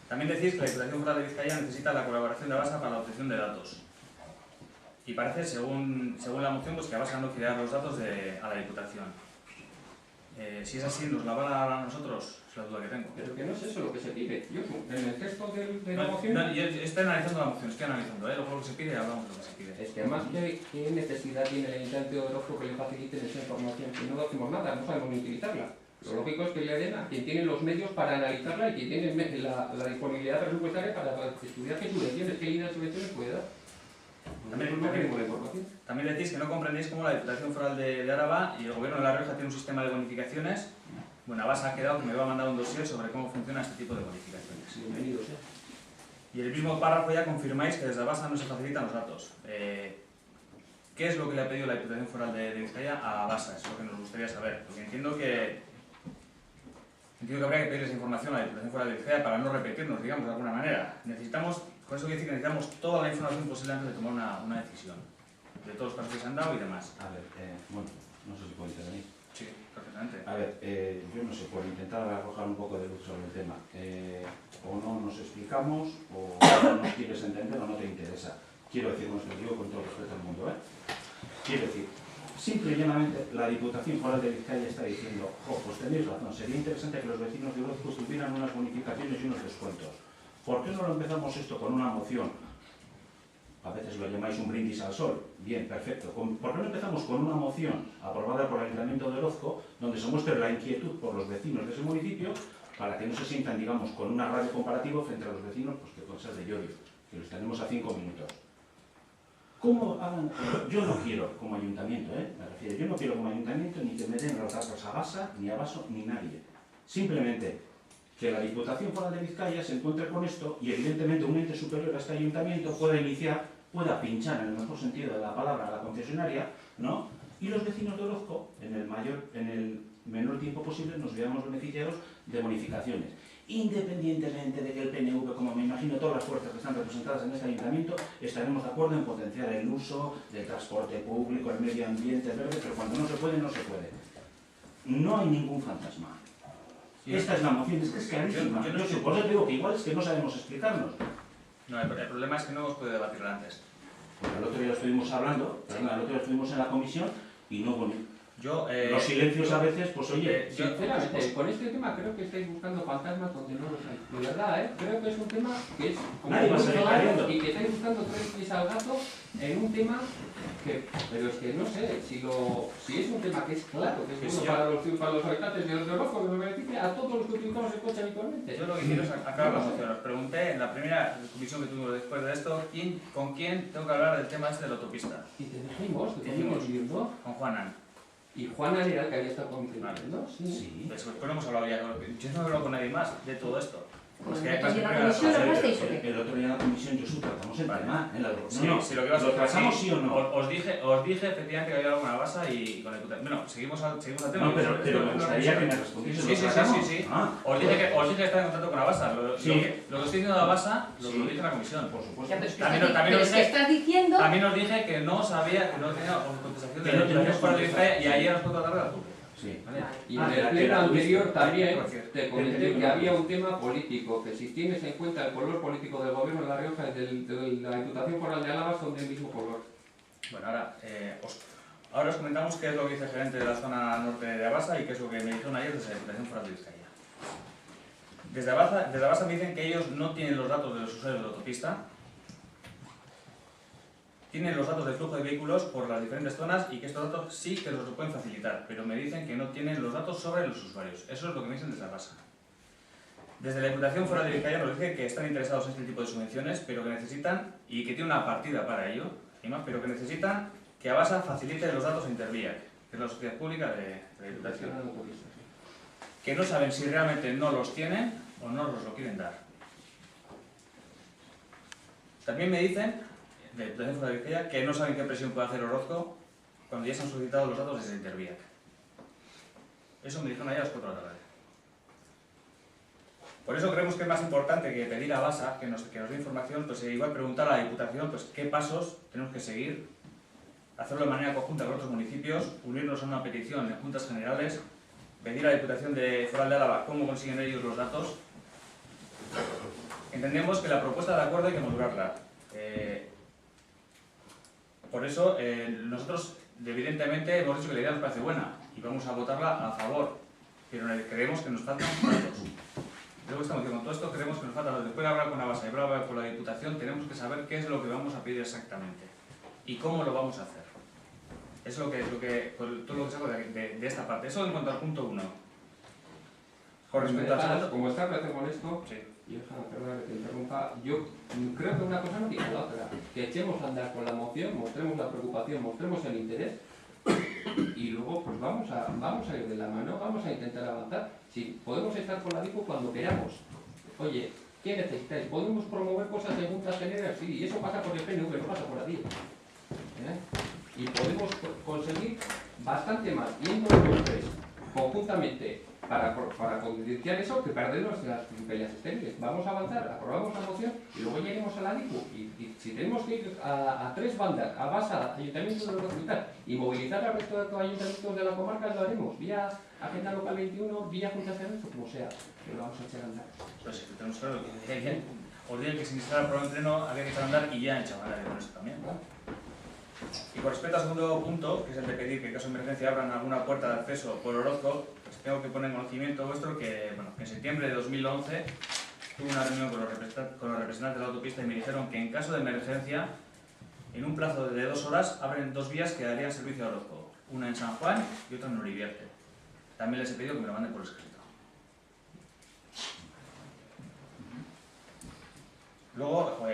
[SPEAKER 1] También decís que la Diputación Foral de Vizcaya necesita la colaboración de Abasa para la obtención de datos. Y parece, según la moción, pues que Abasa no quiere dar los datos a la Diputación. Si es así, ¿nos la van a dar a nosotros? Es la duda que tengo.
[SPEAKER 5] Pero que no es eso lo que se pide. Yo, en el texto de la moción...
[SPEAKER 1] No, yo estoy analizando la moción, estoy analizando, lo que se pide y hablamos de lo que se pide.
[SPEAKER 5] Es que además, ¿qué necesidad tiene el Ayuntamiento de Orozco que le faciliten esa información? Si no hacemos nada, no sabemos ni utilizarla. Lo lógico es que le den a quien tiene los medios para analizarla y quien tiene la disponibilidad presupuestaria para estudiar qué subvenciones, qué líneas de subvenciones puede dar.
[SPEAKER 1] También decís que no comprendéis cómo la Diputación Foral de Álava y el Gobierno de La Rioja tiene un sistema de bonificaciones. Bueno, Abasa ha quedado que me va a mandar un dossier sobre cómo funciona este tipo de bonificaciones.
[SPEAKER 5] Bienvenidos,
[SPEAKER 1] Y en el mismo párrafo ya confirmáis que desde Abasa no se facilitan los datos. ¿Qué es lo que le ha pedido la Diputación Foral de Vizcaya a Abasa? Es lo que nos gustaría saber. Porque entiendo que habría que pedir esa información a la Diputación Foral de Vizcaya para no repetirnos, digamos, de alguna manera. Necesitamos, con eso quiere decir que necesitamos toda la información posible antes de tomar una decisión. De todos los pasos que se han dado y demás.
[SPEAKER 2] A ver, bueno, no sé si puedo intervenir.
[SPEAKER 1] Sí, perfectamente.
[SPEAKER 2] A ver, yo no sé, por intentar arrojar un poco de luz sobre el tema. O no nos explicamos, o no nos quieres entender o no te interesa. Quiero decir, no os lo digo con todo respeto al mundo, Quiero decir, simple y llanamente, la Diputación Foral de Vizcaya está diciendo, pues tenéis razón, sería interesante que los vecinos de Orozco tuvieran unas bonificaciones y unos descuentos. ¿Por qué no lo empezamos esto con una moción? A veces lo llamáis un brindis al sol. Bien, perfecto. ¿Por qué no empezamos con una moción aprobada por el Ayuntamiento de Orozco, donde se muestre la inquietud por los vecinos de ese municipio, para que no se sientan, digamos, con una radio comparativa frente a los vecinos, pues que cosas de Llodio, que los tenemos a 5 minutos? ¿Cómo hagan? Yo no quiero como ayuntamiento, me refiero, yo no quiero como ayuntamiento ni que me den los datos a Abasa, ni a Baso, ni nadie. Simplemente que la Diputación Foral de Vizcaya se encuentre con esto y evidentemente un ente superior a este ayuntamiento pueda pinchar en el mejor sentido de la palabra a la concesionaria, ¿no? Y los vecinos de Orozco, en el menor tiempo posible, nos veamos beneficiados de bonificaciones. Independientemente de que el PNV, como me imagino todas las fuerzas que están representadas en este ayuntamiento, estaremos de acuerdo en potenciar el uso del transporte público, el medio ambiente, el verde, pero cuando no se puede, no se puede. No hay ningún fantasma. Esta es la moción, es que es clarísima. Yo supongo que digo que igual es que no sabemos explicarnos.
[SPEAKER 1] No, el problema es que no hemos podido debatirla antes.
[SPEAKER 2] Porque el otro día estuvimos hablando, el otro día estuvimos en la comisión y no bueno. Los silencios a veces, pues oye...
[SPEAKER 5] Sinceramente, con este tema creo que estáis buscando fantasmas donde no los hay. De verdad, creo que es un tema que es como
[SPEAKER 2] nadie va a salir cayendo.
[SPEAKER 5] Y que estáis buscando tres pies al gato en un tema que... Pero es que no sé, si es un tema que es claro, que es bueno para los habitantes de Orozco, que nos beneficia a todos los que utilizamos el coche habitualmente.
[SPEAKER 1] Yo lo que quiero es acabar la moción. Os pregunté en la primera comisión que tuvimos después de esto, ¿con quién tengo que hablar del tema este de la autopista?
[SPEAKER 5] Y te dijimos viendo
[SPEAKER 1] con Juanan.
[SPEAKER 5] Y Juan era el que había estado conmigo, ¿no?
[SPEAKER 2] Sí.
[SPEAKER 1] Pues no hemos hablado ya, yo no he hablado con nadie más de todo esto.
[SPEAKER 6] Pues que ¿y la comisión lo hablasteis o qué?
[SPEAKER 2] El otro día en la comisión, Josu, tratamos el tema.
[SPEAKER 1] Sí, lo que vas a
[SPEAKER 2] tratamos sí o no.
[SPEAKER 1] Os dije efectivamente que había alguna basa y con el Bueno, seguimos al tema.
[SPEAKER 2] No, pero me gustaría que me respondiese.
[SPEAKER 1] Sí. Os dije que estaba en contacto con la basa. Lo que estoy diciendo de la basa, lo dije en la comisión.
[SPEAKER 2] Por supuesto.
[SPEAKER 1] También os dije que no sabía, que no tenía contestación de la Diputación Foral de Vizcaya y ayer os puedo tratar de la pública.
[SPEAKER 5] Sí. Y en el pleno anterior también te comenté que había un tema político, que si tienes en cuenta el color político del gobierno de La Rioja y de la Diputación Foral de Álava son del mismo color.
[SPEAKER 1] Bueno, ahora os comentamos qué es lo que dice el gerente de la zona norte de Abasa y qué es lo que me dijeron ayer desde la Diputación Foral de Vizcaya. Desde Abasa me dicen que ellos no tienen los datos de los usuarios de la autopista. Tienen los datos de flujo de vehículos por las diferentes zonas y que estos datos sí que los pueden facilitar, pero me dicen que no tienen los datos sobre los usuarios. Eso es lo que me dicen desde Abasa. Desde la Diputación Foral de Vizcaya nos dicen que están interesados en este tipo de subvenciones, pero que necesitan, y que tiene una partida para ello, pero que necesitan que Abasa facilite los datos a Interviac, que es la sociedad pública de la Diputación. Que no saben si realmente no los tienen o no nos lo quieren dar. También me dicen, de Diputación Foral de Bizkaia, que no saben qué presión puede hacer Orozco cuando ya se han solicitado los datos desde Interviac. Eso me dijeron ayer a las 4 de la tarde. Por eso creemos que es más importante que pedir a BASA que nos dé información, pues igual preguntar a la Diputación pues, qué pasos tenemos que seguir, hacerlo de manera conjunta con otros municipios, unirnos a una petición en Juntas Generales, pedir a la Diputación Foral de Álava cómo consiguen ellos los datos. Entendemos que la propuesta de acuerdo hay que madurarla. Por eso nosotros evidentemente hemos dicho que la idea nos parece buena y vamos a votarla a favor, pero creemos que nos faltan datos. Luego estamos diciendo, con todo esto creemos que nos falta datos. Después de hablar con la base y hablar con la Diputación, tenemos que saber qué es lo que vamos a pedir exactamente y cómo lo vamos a hacer. Es todo lo que saco de esta parte. Eso en cuanto al punto 1. Con respecto al segundo...
[SPEAKER 5] Como está relación con esto,
[SPEAKER 1] sí.
[SPEAKER 5] y perdona que te interrumpa, yo creo que una cosa no quita la otra. Que echemos a andar con la moción, mostremos la preocupación, mostremos el interés y luego pues vamos a ir de la mano, vamos a intentar avanzar. Si podemos estar con la DIPU cuando queramos. Oye, ¿qué necesitáis? ¿Podemos promover cosas en juntas generales? Sí, y eso pasa por el PNV, no pasa por la DIPU. Y podemos conseguir bastante más, yendo los tres conjuntamente para concienciar eso que perder nuestras pellas estériles. Vamos a avanzar, aprobamos la moción y luego lleguemos a la DIPU. Y si tenemos que ir a tres bandas, a BASA, Ayuntamiento de Hospital y movilizar al resto de los ayuntamientos de la comarca, lo haremos vía Agenda Local 21, vía Juntas Generales o como sea, pero lo vamos a echar a andar.
[SPEAKER 1] Pues sí, tenemos claro que os digo que sin instalar el programa de entreno había que echar a andar y ya echado a andar con eso también. Y con respecto al segundo punto, que es el de pedir que en caso de emergencia abran alguna puerta de acceso por Orozco, pues tengo que poner en conocimiento vuestro que, que en septiembre de 2011 tuve una reunión con los representantes de la autopista y me dijeron que en caso de emergencia, en un plazo de 2 horas, abren 2 vías que darían servicio a Orozco, una en San Juan y otra en Uribierte. También les he pedido que me lo manden por escrito. Luego,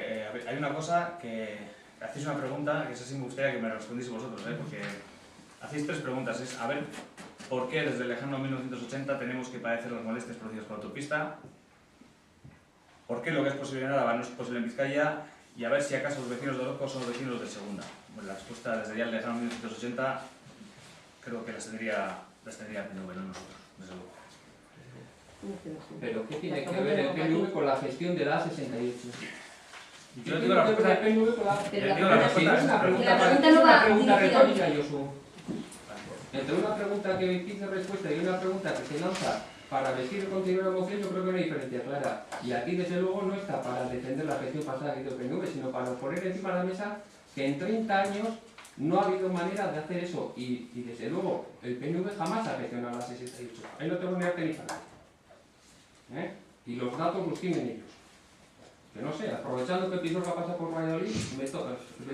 [SPEAKER 1] hay una cosa que... Hacéis una pregunta, que esa sí me gustaría que me respondieseis vosotros, porque hacéis 3 preguntas. Es, a ver, ¿por qué desde el lejano 1980 tenemos que padecer las molestias producidas por la autopista? ¿Por qué lo que es posible en Álava no es posible en Vizcaya? Y a ver si acaso los vecinos de Orozco son los vecinos de segunda. Bueno, la respuesta desde ya el lejano 1980 creo que las tendría el PNV, no nosotros, desde luego.
[SPEAKER 5] ¿Pero qué tiene que ver el PNV con la gestión de la A68?
[SPEAKER 1] Yo le digo la respuesta.
[SPEAKER 5] Si no es una pregunta retórica, Josu. Entre una pregunta que pide respuesta y una pregunta que se lanza para vestir el contenido de la moción, yo creo que hay una diferencia clara. Y aquí, desde luego, no está para defender la gestión pasada que hizo el PNV, sino para poner encima de la mesa que en 30 años no ha habido manera de hacer eso. Y desde luego, el PNV jamás ha gestionado la 68. Ahí no tengo ni arte ni falta. Y los datos los tienen ellos. Que no sé, aprovechando que Pizorca pasa por Valladolid, le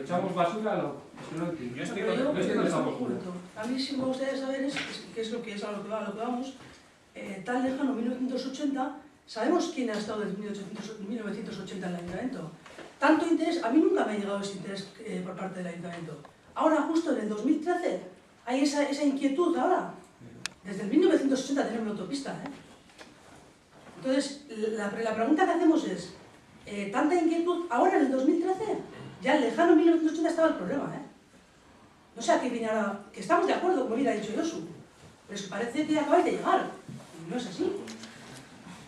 [SPEAKER 5] echamos basura a lo que no entiendo.
[SPEAKER 3] A mí sí me gustaría saber qué es lo que es a lo que vamos. Tan lejano 1980, sabemos quién ha estado desde 1980 en el Ayuntamiento. Tanto interés, a mí nunca me ha llegado ese interés por parte del Ayuntamiento. Ahora, justo en el 2013, hay esa inquietud ahora. Desde el 1980 tenemos una autopista. Entonces, la pregunta que hacemos es, tanta inquietud, ahora en el 2013, ya en el lejano 1980 estaba el problema, No sé a qué viene ahora, que estamos de acuerdo, como hubiera dicho Josu, pero es que parece que acabáis de llegar, y no es así.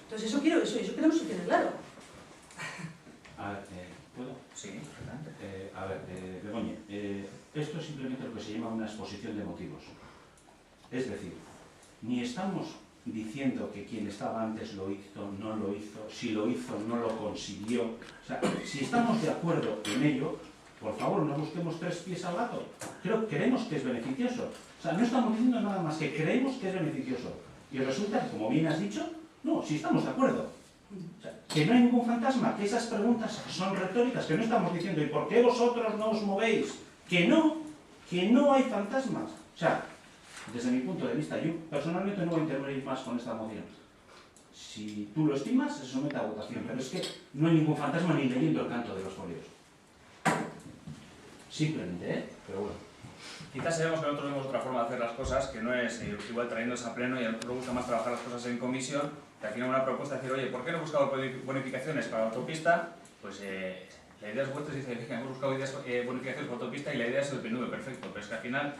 [SPEAKER 3] Entonces eso queremos que quede claro.
[SPEAKER 2] A ver, ¿puedo?
[SPEAKER 1] Sí, perfectamente.
[SPEAKER 2] A ver, Begoña, esto es simplemente lo que se llama una exposición de motivos. Es decir, ni estamos diciendo que quien estaba antes lo hizo, no lo hizo, si lo hizo, no lo consiguió. O sea, si estamos de acuerdo en ello, por favor, no busquemos 3 pies al gato. Creemos que es beneficioso. O sea, no estamos diciendo nada más que creemos que es beneficioso. Y resulta que, como bien has dicho, no, si estamos de acuerdo. O sea, que no hay ningún fantasma, que esas preguntas son retóricas, que no estamos diciendo, ¿y por qué vosotros no os movéis? Que no hay fantasmas. O sea, desde mi punto de vista, yo personalmente no voy a intervenir más con esta moción. Si tú lo estimas, se somete a votación, pero es que no hay ningún fantasma ni leyendo el canto de los folios. Simplemente, pero bueno.
[SPEAKER 1] Quizás sabemos que nosotros vemos otra forma de hacer las cosas, que no es igual trayéndose a pleno y a nosotros nos gusta más trabajar las cosas en comisión, que al final una propuesta de decir, oye, ¿por qué no he buscado bonificaciones para la autopista? Pues la idea es vuestra, se dice que hemos buscado ideas, bonificaciones por autopista y la idea es el PNV, perfecto, pero es que al final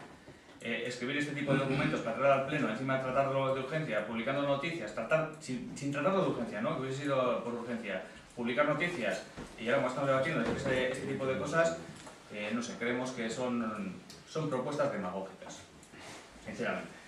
[SPEAKER 1] escribir este tipo de documentos para traer al pleno, encima de tratarlo de urgencia, publicando noticias, sin tratarlo de urgencia, ¿no? Que hubiese sido por urgencia, publicar noticias y ahora como estamos debatiendo este tipo de cosas, no sé, creemos que son propuestas demagógicas, sinceramente.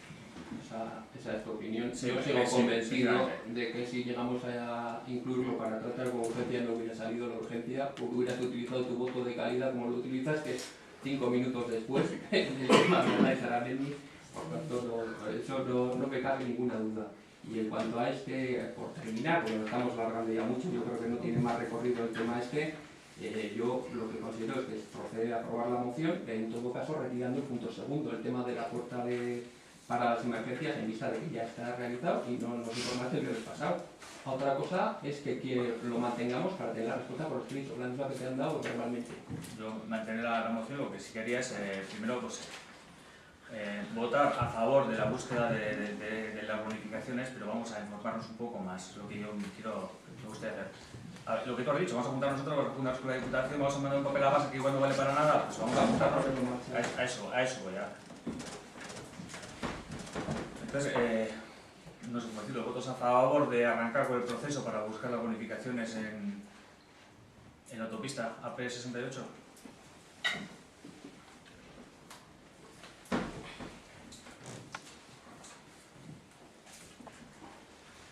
[SPEAKER 5] Esa es tu opinión.
[SPEAKER 1] Sí,
[SPEAKER 5] yo
[SPEAKER 1] sí,
[SPEAKER 5] sigo
[SPEAKER 1] sí,
[SPEAKER 5] convencido
[SPEAKER 1] sí,
[SPEAKER 5] de que si llegamos a incluirlo para tratar con urgencia no hubiera salido la urgencia, hubieras utilizado tu voto de calidad como lo utilizaste 5 minutos después en el tema de Sarabelli, por tanto eso no me cabe ninguna duda. Y en cuanto a este, por terminar, porque lo estamos alargando ya mucho, yo creo que no tiene más recorrido el tema este, yo lo que considero es que procede a aprobar la moción, en todo caso retirando el punto segundo, el tema de la puerta para las emergencias en vista de que ya está realizado y no nos informaste el viernes pasado. Otra cosa es que lo mantengamos para tener la respuesta por escrito, la misma que te han dado verbalmente.
[SPEAKER 1] Yo mantener la moción, lo que sí quería es, primero, pues, votar a favor de la búsqueda de las bonificaciones, pero vamos a informarnos un poco más, es lo que yo me gustaría hacer. A ver, lo que tú has dicho, vamos a apuntar nosotros, vamos a apuntar con la Diputación, vamos a mandar un papel a base que igual no vale para nada, pues vamos a apuntarnos a eso voy a. Entonces, no sé cómo decirlo, votos a favor de arrancar con el proceso para buscar las bonificaciones en la autopista AP68.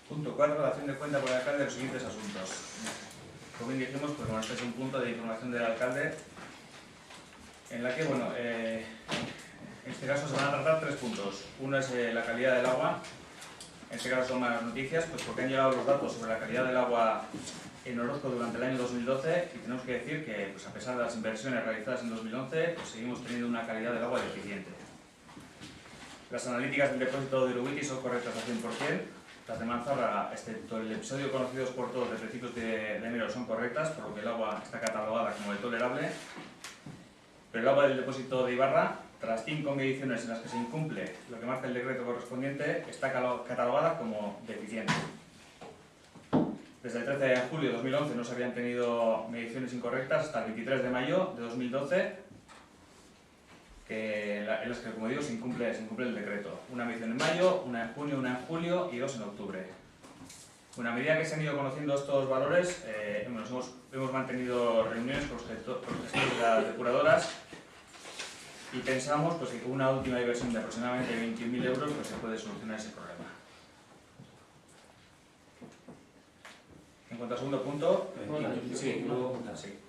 [SPEAKER 1] Punto 4. Dación de cuenta por el alcalde de los siguientes asuntos. Como bien dijimos, pues bueno, este es un punto de información del alcalde en la que, bueno, en este caso se van a tratar 3 puntos. Uno es la calidad del agua. En este caso son malas noticias, pues porque han llegado los datos sobre la calidad del agua en Orozco durante el año 2012 y tenemos que decir que, pues a pesar de las inversiones realizadas en 2011, pues seguimos teniendo una calidad del agua deficiente. Las analíticas del depósito de Uruguiti son correctas al 100%, las de Manzarra, excepto el episodio conocidos por todos de principios de enero, son correctas, por lo que el agua está catalogada como de tolerable, pero el agua del depósito de Ibarra, tras 5 mediciones en las que se incumple lo que marca el decreto correspondiente, está catalogada como deficiente. Desde el 13 de julio de 2011 no se habían tenido mediciones incorrectas hasta el 23 de mayo de 2012, en las que, como digo, se incumple el decreto. Una medición en mayo, una en junio, una en julio y 2 en octubre. Bueno, a medida que se han ido conociendo estos valores, hemos mantenido reuniones con los gestores de las depuradoras y pensamos pues, que con una última inversión de aproximadamente 21.000 euros pues, se puede solucionar ese problema. En cuanto al segundo punto,
[SPEAKER 2] sí,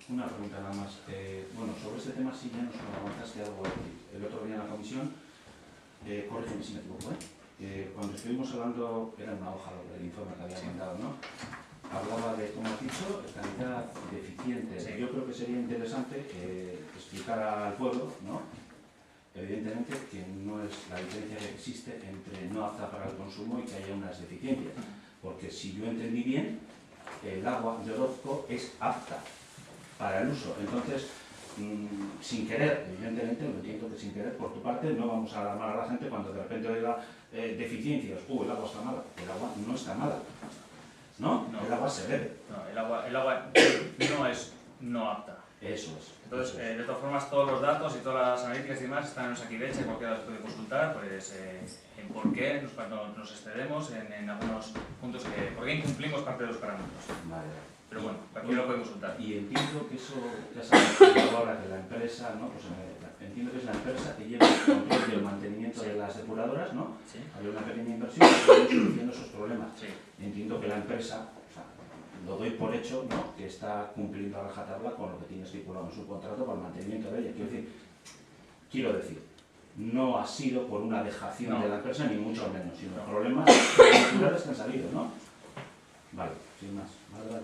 [SPEAKER 2] una pregunta nada más. Bueno, sobre este tema sí ya nos avanzaste algo el otro día en la comisión. Corrígeme si me equivoco, cuando estuvimos hablando, era una hoja del informe que había mandado, ¿no? Hablaba de, como has dicho, calidad deficiente. Sí. Yo creo que sería interesante explicar al pueblo, ¿no? Evidentemente que no es la diferencia que existe entre no apta para el consumo y que haya unas deficiencias. Porque si yo entendí bien, el agua de Orozco es apta para el uso. Entonces, sin querer, evidentemente, lo entiendo que sin querer, por tu parte, no vamos a alarmar a la gente cuando de repente oiga deficiencias. El agua está mala. El agua no está mala. ¿No? El agua se bebe.
[SPEAKER 1] No, el agua no es no apta.
[SPEAKER 2] Eso es.
[SPEAKER 1] Entonces, de todas formas, todos los datos y todas las analíticas y demás están en Osakidecha, cualquiera los puede consultar, pues en por qué cuando nos excedemos en algunos puntos, por qué incumplimos parte de los parámetros.
[SPEAKER 2] Vale.
[SPEAKER 1] Pero bueno, cualquiera lo puede consultar.
[SPEAKER 2] Y entiendo que eso, ya sabes, ahora que la empresa, ¿no? Pues entiendo que es la empresa que lleva el control del mantenimiento de las depuradoras, ¿no? Sí. Había una pequeña inversión y estamos solucionando esos problemas. Sí. Entiendo que la empresa, lo doy por hecho, ¿no? Que está cumpliendo a rajatabla con lo que tiene estipulado en su contrato para el mantenimiento de ella. Quiero decir, no ha sido por una dejación de la empresa, ni mucho menos, sino problemas estructurales que han salido, ¿no? Vale, sin más. Vale.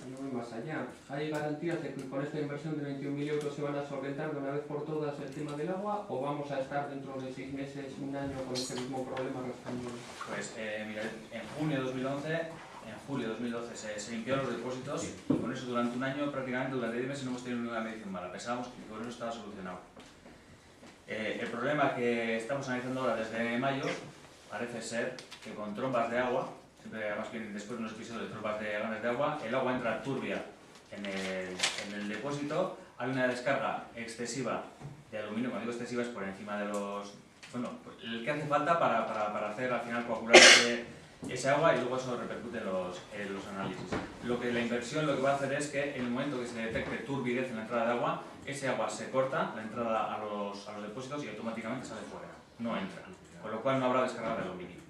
[SPEAKER 5] No voy más allá. ¿Hay garantías de que con esta inversión de 21.000 euros se van a solventar de una vez por todas el tema del agua o vamos a estar dentro de 6 meses, un año con este mismo problema rascando?
[SPEAKER 1] Pues mira, en julio de 2012 se limpiaron los depósitos y con eso durante un año, prácticamente durante 10 meses no hemos tenido ninguna medición mala. Pensábamos que con eso estaba solucionado. El problema que estamos analizando ahora desde mayo parece ser que con trombas de agua siempre además vienen después de unos episodios de tropas de ganas de agua, el agua entra turbia en el depósito, hay una descarga excesiva de aluminio, cuando digo excesiva es por encima de los... Bueno, el que hace falta para hacer al final coagular ese agua, y luego eso repercute en los análisis. La inversión lo que va a hacer es que en el momento que se detecte turbidez en la entrada de agua, ese agua se corta, la entrada a los depósitos, y automáticamente sale fuera, no entra, con lo cual no habrá descarga de aluminio.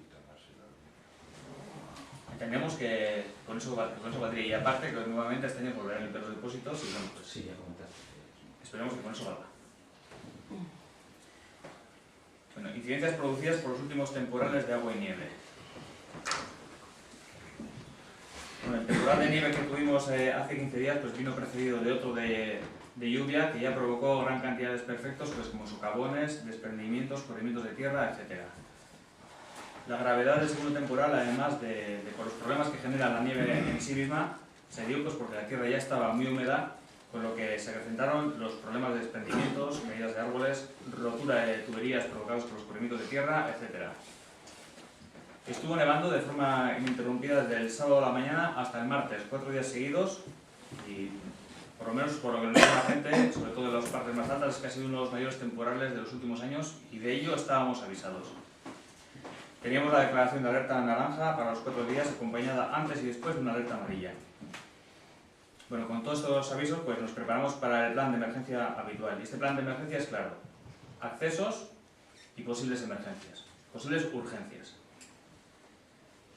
[SPEAKER 1] Entendemos que con eso valdría, y aparte que nuevamente este año volverán a limpiar los depósitos y bueno, pues
[SPEAKER 2] Sí, ya comentaste.
[SPEAKER 1] esperemos que con eso valga. Bueno, incidencias producidas por los últimos temporales de agua y nieve. Bueno, el temporal de nieve que tuvimos hace 15 días pues vino precedido de otro de lluvia que ya provocó gran cantidad de desperfectos, pues como socavones, desprendimientos, corrimientos de tierra, etc. La gravedad del segundo temporal, además de por los problemas que genera la nieve en sí misma, se dio pues porque la tierra ya estaba muy húmeda, con lo que se acrecentaron los problemas de desprendimientos, caídas de árboles, rotura de tuberías provocados por los corrimientos de tierra, etc. Estuvo nevando de forma ininterrumpida desde el sábado a la mañana hasta el martes, 4 días seguidos, y por lo menos por lo que nos dice la gente, sobre todo en las partes más altas, es que ha sido uno de los mayores temporales de los últimos años, y de ello estábamos avisados. Teníamos la declaración de alerta naranja para los 4 días, acompañada antes y después de una alerta amarilla. Bueno, con todos estos avisos pues nos preparamos para el plan de emergencia habitual. Y este plan de emergencia es claro: accesos y posibles emergencias, posibles urgencias.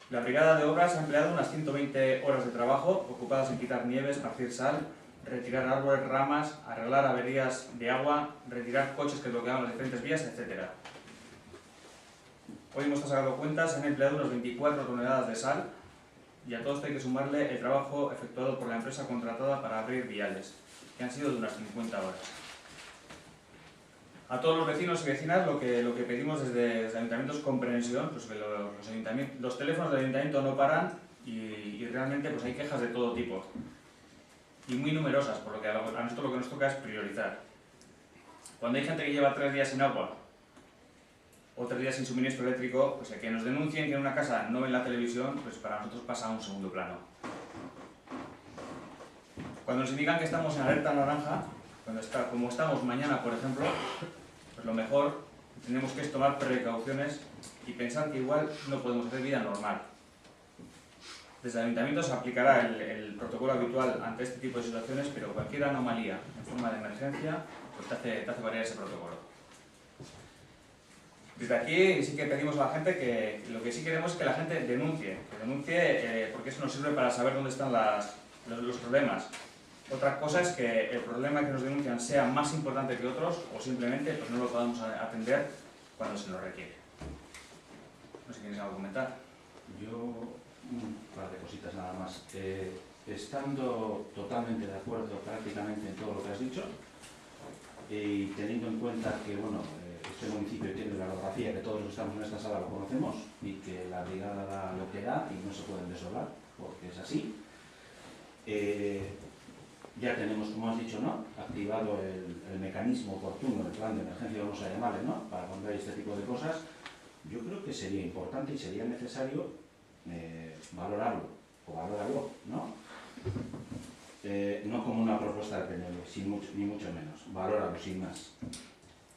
[SPEAKER 1] La brigada de obras ha empleado unas 120 horas de trabajo ocupadas en quitar nieve, esparcir sal, retirar árboles, ramas, arreglar averías de agua, retirar coches que bloqueaban las diferentes vías, etc. Hoy hemos sacado cuentas, se han empleado unas 24 toneladas de sal, y a todo esto hay que sumarle el trabajo efectuado por la empresa contratada para abrir viales, que han sido de unas 50 horas. A todos los vecinos y vecinas lo que pedimos desde el ayuntamiento es comprensión, pues que los teléfonos del ayuntamiento no paran y realmente pues hay quejas de todo tipo, y muy numerosas, por lo que a nosotros lo que nos toca es priorizar. Cuando hay gente que lleva 3 días sin agua o 3 días sin suministro eléctrico, pues el que nos denuncien que en una casa no ven la televisión, pues para nosotros pasa a un segundo plano. Cuando nos indican que estamos en alerta naranja, como estamos mañana, por ejemplo, pues lo mejor tenemos que es tomar precauciones y pensar que igual no podemos hacer vida normal. Desde el ayuntamiento se aplicará el protocolo habitual ante este tipo de situaciones, pero cualquier anomalía en forma de emergencia pues te hace variar ese protocolo. Desde aquí sí que pedimos a la gente que lo que sí queremos es que la gente denuncie, porque eso nos sirve para saber dónde están los problemas. Otra cosa es que el problema que nos denuncian sea más importante que otros o simplemente pues no lo podamos atender cuando se nos requiere. No sé si tienes algo que comentar.
[SPEAKER 2] Yo, un par de cositas nada más. Estando totalmente de acuerdo prácticamente en todo lo que has dicho, y teniendo en cuenta que bueno, este municipio tiene la orografía, que todos los que estamos en esta sala lo conocemos, y que la brigada da lo que da y no se pueden desdoblar, porque es así. Ya tenemos, como has dicho, ¿no?, activado el mecanismo oportuno, el plan de emergencia, vamos a llamarle, ¿no?, para cuando hay este tipo de cosas. Yo creo que sería importante y sería necesario valorarlo, ¿no? No como una propuesta de PNV, ni mucho menos, valóralo sin más.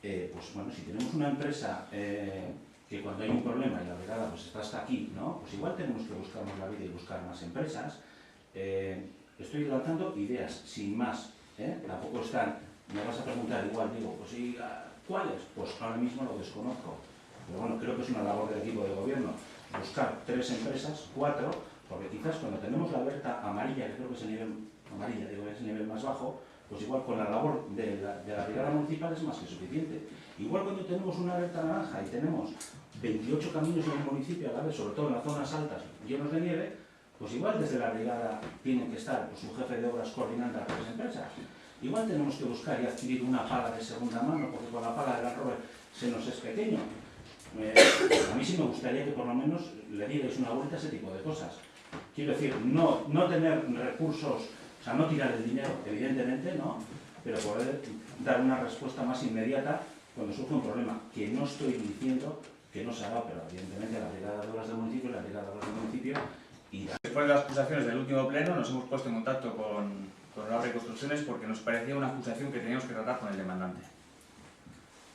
[SPEAKER 2] Pues bueno, si tenemos una empresa que cuando hay un problema y la brigada pues está hasta aquí, ¿no?, pues igual tenemos que buscarnos la vida y buscar más empresas. Estoy lanzando ideas, sin más, tampoco están, me vas a preguntar igual, digo, pues ¿y cuáles? Pues ahora mismo lo desconozco, pero bueno, creo que es una labor del equipo de gobierno, buscar 3 empresas, 4, porque quizás cuando tenemos la alerta amarilla, que creo que es el nivel amarilla, digo, es el nivel más bajo, pues igual con la labor de la brigada municipal es más que suficiente. Igual cuando tenemos una alerta naranja y tenemos 28 caminos en el municipio a la vez, sobre todo en las zonas altas llenos de nieve, pues igual desde la brigada tiene que estar pues, un jefe de obras coordinando a 3 empresas. Igual tenemos que buscar y adquirir una pala de segunda mano, porque con la pala de la rover se nos es pequeño. A mí sí me gustaría que por lo menos le dierais una vuelta a ese tipo de cosas. Quiero decir, no tener recursos, o sea, no tirar el dinero, evidentemente, ¿no?, pero poder dar una respuesta más inmediata cuando surge un problema, que no estoy diciendo que no se haga, pero evidentemente la Brigada de Obras del municipio y la Brigada de Obras del municipio irá.
[SPEAKER 1] Después de las acusaciones del último pleno, nos hemos puesto en contacto con Olabre Construcciones porque nos parecía una acusación que teníamos que tratar con el demandante.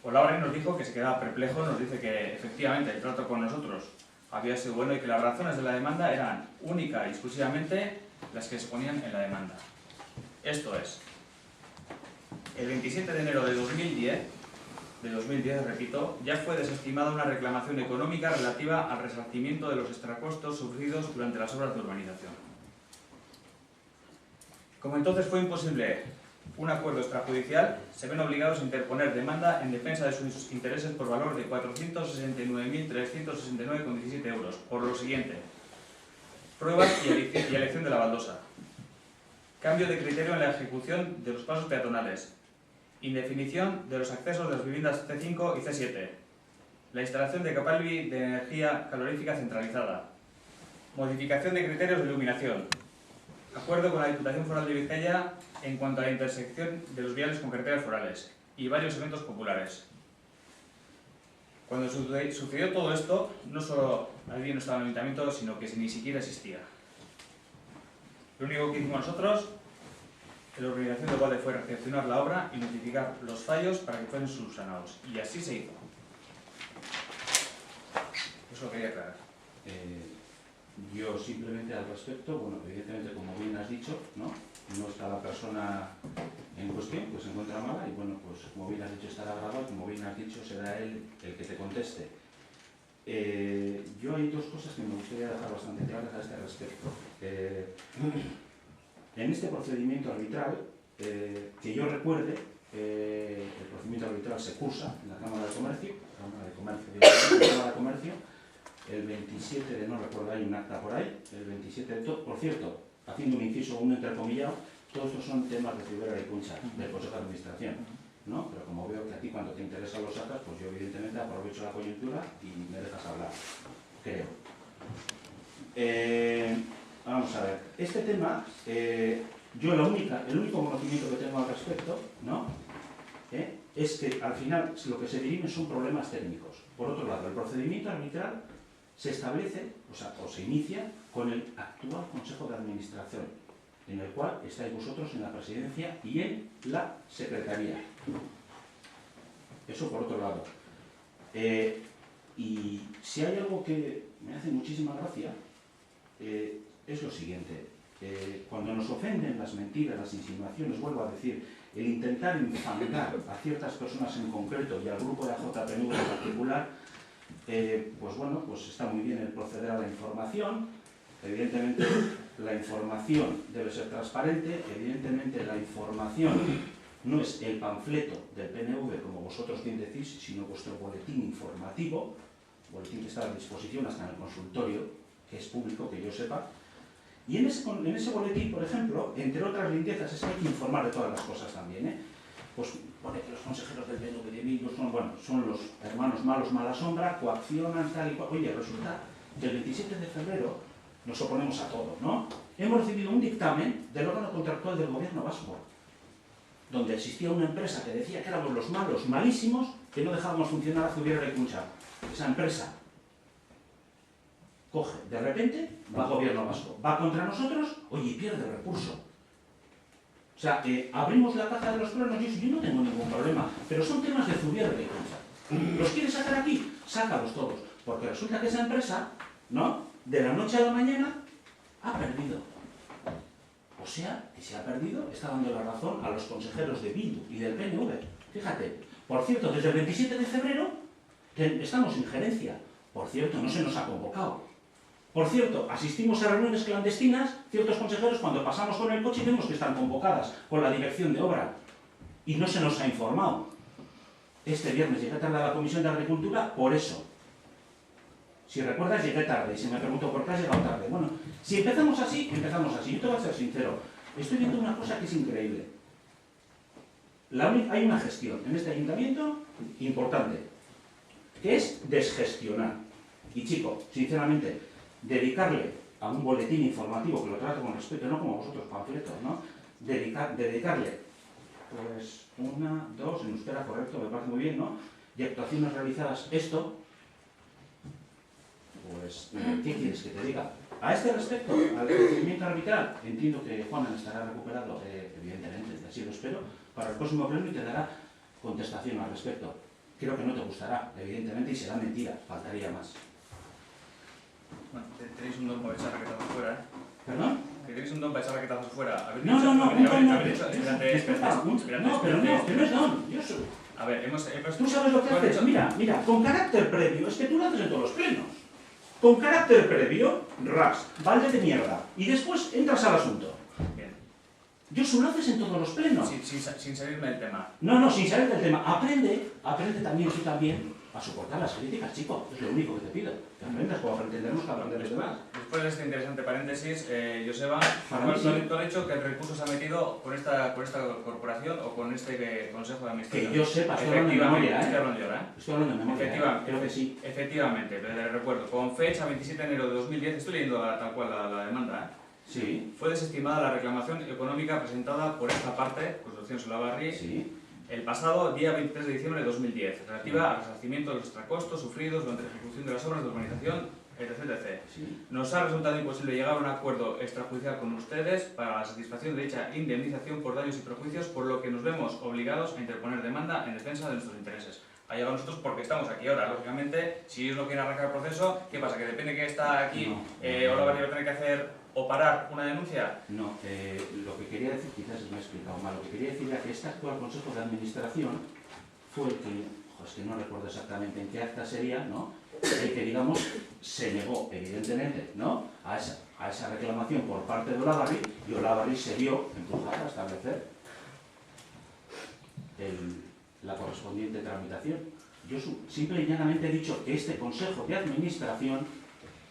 [SPEAKER 1] Olabre nos dijo que se quedaba perplejo, nos dice que efectivamente el trato con nosotros había sido bueno y que las razones de la demanda eran única y exclusivamente las que se ponían en la demanda. Esto es, el 27 de enero de 2010, repito, ya fue desestimada una reclamación económica relativa al resarcimiento de los extracostos sufridos durante las obras de urbanización. Como entonces fue imposible un acuerdo extrajudicial, se ven obligados a interponer demanda en defensa de sus intereses por valor de 469.369,17 euros, por lo siguiente: pruebas y elección de la baldosa, cambio de criterio en la ejecución de los pasos peatonales, indefinición de los accesos de las viviendas C5 y C7, la instalación de capalvi de energía calorífica centralizada, modificación de criterios de iluminación, acuerdo con la Diputación Foral de Vizcaya en cuanto a la intersección de los viales con carreteras forales y varios eventos populares. Cuando sucedió todo esto, no solo allí no estaba en el ayuntamiento, sino que ni siquiera existía. Lo único que hicimos nosotros en la organización de Valde fue recepcionar la obra y notificar los fallos para que fuesen subsanados. Y así se hizo. Eso lo quería aclarar.
[SPEAKER 2] Yo simplemente al respecto, bueno, evidentemente como bien has dicho, no está la persona en cuestión, pues se encuentra mala y bueno, pues como bien has dicho estará grabado, como bien has dicho será él el que te conteste. Yo hay dos cosas que me gustaría dejar bastante claras a este respecto. En este procedimiento arbitral, que yo recuerde, el procedimiento arbitral se cursa en la Cámara de Comercio, el 27 de, no recuerdo, hay un acta por ahí, el 27 de todo, por cierto, haciendo un inciso, un entrecomillado, todos estos son temas de Cibera y Cuncha, del Consejo de Administración, ¿no? Pero como veo que a ti cuando te interesan los sacas, pues yo evidentemente aprovecho la coyuntura y me dejas hablar, creo. Vamos a ver, este tema, yo el único conocimiento que tengo al respecto, ¿no? Es que al final lo que se dirimen son problemas técnicos. Por otro lado, el procedimiento arbitral se establece, o se inicia con el actual Consejo de Administración, en el cual estáis vosotros en la presidencia y en la secretaría. Eso por otro lado. Y si hay algo que me hace muchísima gracia, es lo siguiente. Cuando nos ofenden las mentiras, las insinuaciones, vuelvo a decir, el intentar infangar a ciertas personas en concreto y al grupo de AJPNV en particular, pues bueno, pues está muy bien el proceder a la información. Evidentemente la información debe ser transparente, evidentemente la información no es el panfleto del PNV como vosotros bien decís, sino vuestro boletín informativo, boletín que está a disposición hasta en el consultorio, que es público, que yo sepa. Y en ese boletín, por ejemplo, entre otras limpiezas, es que hay que informar de todas las cosas también, Pues pone que los consejeros del PNV de Vigo son los hermanos malos, mala sombra, coaccionan, tal y cual. Oye, resulta que el 27 de febrero nos oponemos a todo, ¿no? Hemos recibido un dictamen del órgano contractual del gobierno vasco, donde existía una empresa que decía que éramos los malos, malísimos, que no dejábamos funcionar a Zubiera y Cuncha. Esa empresa coge, de repente, va al gobierno vasco, va contra nosotros, oye, y pierde recurso. O sea, abrimos la caja de los truenos y yo no tengo ningún problema, pero son temas de Zubiera y Cuncha. ¿Los quieres sacar aquí? Sácalos todos, porque resulta que esa empresa, ¿no?, de la noche a la mañana, ha perdido. O sea, que se ha perdido, está dando la razón a los consejeros de Bildu y del PNV. Fíjate, por cierto, desde el 27 de febrero estamos en gerencia. Por cierto, no se nos ha convocado. Por cierto, asistimos a reuniones clandestinas, ciertos consejeros, cuando pasamos con el coche y vemos que están convocadas por la dirección de obra. Y no se nos ha informado. Este viernes llegué tarde a la Comisión de Agricultura por eso. Si recuerdas, llegué tarde y se me preguntó por qué has llegado tarde. Bueno, si empezamos así, empezamos así. Yo te voy a ser sincero. Estoy viendo una cosa que es increíble. Hay una gestión en este ayuntamiento importante, que es desgestionar. Y chico, sinceramente, dedicarle a un boletín informativo, que lo trato con respeto, no como vosotros, panfletos, ¿no? Dedicarle, pues, 1, 2, en euskera, correcto, me parece muy bien, ¿no? Y actuaciones realizadas, esto, Pues, ¿qué quieres que te diga? A este respecto, al procedimiento arbitral, entiendo que Juanan estará recuperado, evidentemente, así lo espero, para el próximo pleno y te dará contestación al respecto. Creo que no te gustará, evidentemente, y será mentira, faltaría más.
[SPEAKER 1] Bueno, tenéis un don para echar raquetazos fuera, ¿eh?
[SPEAKER 2] ¿Perdón?
[SPEAKER 1] Que tenéis un don para echar raquetazos fuera.
[SPEAKER 2] No, un don no.
[SPEAKER 1] Espérate,
[SPEAKER 2] No, pero no, que no es don. Yo soy...
[SPEAKER 1] A ver,
[SPEAKER 2] Tú sabes lo que haces. Mira, con carácter previo, es que tú lo haces en todos los plenos. Con carácter previo, ras, balde de mierda, y después entras al asunto.
[SPEAKER 1] Bien.
[SPEAKER 2] Yo solo haces en todos los plenos.
[SPEAKER 1] Sin salirme del tema.
[SPEAKER 2] No, sin salir del tema. Aprende también tú también a soportar las críticas, chico. Es lo único que te pido. Que aprendas como aprenderemos que aprender los demás.
[SPEAKER 1] Después de este interesante paréntesis, Joseba,
[SPEAKER 2] Para mí sí.
[SPEAKER 1] ¿tú has dicho que el recurso se ha metido por esta corporación o con este Consejo de Administración?
[SPEAKER 2] Que yo sepa, estoy hablando de memoria,
[SPEAKER 1] Estoy hablando yo, ¿eh?
[SPEAKER 2] Estoy hablando de memoria,
[SPEAKER 1] Efectivamente,
[SPEAKER 2] creo que sí.
[SPEAKER 1] Efectivamente, pero te recuerdo, con fecha 27 de enero de 2010, estoy leyendo tal cual la demanda, ¿eh?
[SPEAKER 2] Sí,
[SPEAKER 1] Fue desestimada la reclamación económica presentada por esta parte, Construcción Solabarri,
[SPEAKER 2] sí.
[SPEAKER 1] el pasado día 23 de diciembre de 2010, relativa al resarcimiento de los extracostos sufridos durante la ejecución de las obras de urbanización, etc.
[SPEAKER 2] Sí.
[SPEAKER 1] Nos ha resultado imposible llegar a un acuerdo extrajudicial con ustedes para la satisfacción de dicha indemnización por daños y perjuicios, por lo que nos vemos obligados a interponer demanda en defensa de nuestros intereses. Ha llegado a nosotros porque estamos aquí ahora. Lógicamente, si ellos no quieren arrancar el proceso, ¿qué pasa? ¿Que depende que está aquí Olavarri va a tener que hacer o parar una denuncia?
[SPEAKER 2] No, lo que quería decir, quizás me he explicado mal, lo que quería decir era que este actual Consejo de Administración fue el que, es que no recuerdo exactamente en qué acta sería, ¿no? El que, digamos, se negó, evidentemente, ¿no? a esa reclamación por parte de Olavarri, y Olavarri se vio empujada a establecer la correspondiente tramitación. Yo simple y llanamente he dicho que este Consejo de Administración,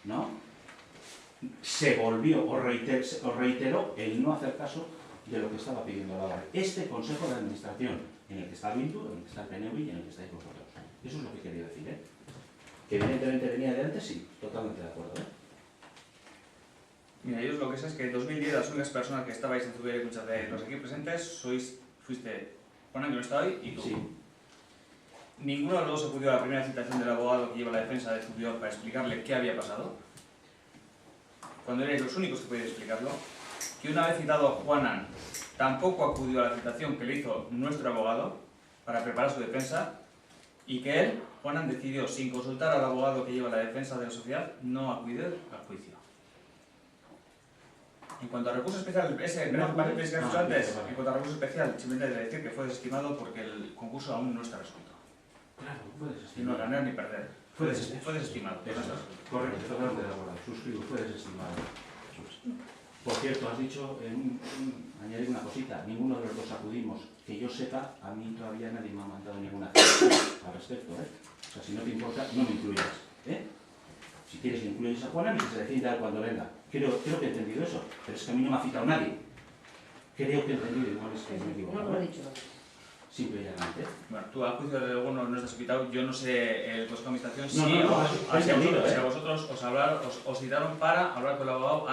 [SPEAKER 2] ¿no?, se volvió o reiteró el no hacer caso de lo que estaba pidiendo Olavarri. Este Consejo de Administración, en el que está Bildu, en el que está el PNV y en el que estáis vosotros. Eso es lo que quería decir, ¿eh? Que evidentemente venía de antes, sí, totalmente de acuerdo, ¿eh?
[SPEAKER 1] Mira, yo lo que sé es que en 2010 las únicas personas que estabais en Zubiera y muchas de los aquí presentes fuiste Juanan, que no está hoy, y tú.
[SPEAKER 2] Sí.
[SPEAKER 1] Ninguno de los dos acudió a la primera citación del abogado que lleva la defensa de Zubior para explicarle qué había pasado, cuando erais los únicos que podíais explicarlo, que una vez citado a Juanan tampoco acudió a la citación que le hizo nuestro abogado para preparar su defensa, y que él, Juanan, decidió, sin consultar al abogado que lleva la defensa de la sociedad, no acudir al juicio. En cuanto a recurso especial, en cuanto a recurso especial, simplemente de decir que fue desestimado porque el concurso aún no está resuelto.
[SPEAKER 2] Claro, fue
[SPEAKER 1] Y no
[SPEAKER 2] desestimado.
[SPEAKER 1] ganar ni perder.
[SPEAKER 2] Fue desestimado.
[SPEAKER 1] Eso.
[SPEAKER 2] Correcto, totalmente de acuerdo. Suscribo, fue desestimado. Por cierto, has dicho, añadir una cosita, ninguno de los dos acudimos. Que yo sepa, a mí todavía nadie me ha mandado ninguna cita al respecto, ¿eh? O sea, si no te importa, no me incluyas, ¿eh? Si quieres que incluyas a Juanan y que se decida cuando venga. Creo que he entendido eso, pero es que a mí no me ha citado nadie. Creo que he entendido, igual es que me he equivocado.
[SPEAKER 6] No lo he dicho.
[SPEAKER 2] Simple y llanamente.
[SPEAKER 1] Bueno, tú a juicio de alguno no estás invitado, yo no sé el Consejo de Administración si
[SPEAKER 2] No,
[SPEAKER 1] a vosotros os citaron para hablar con el abogado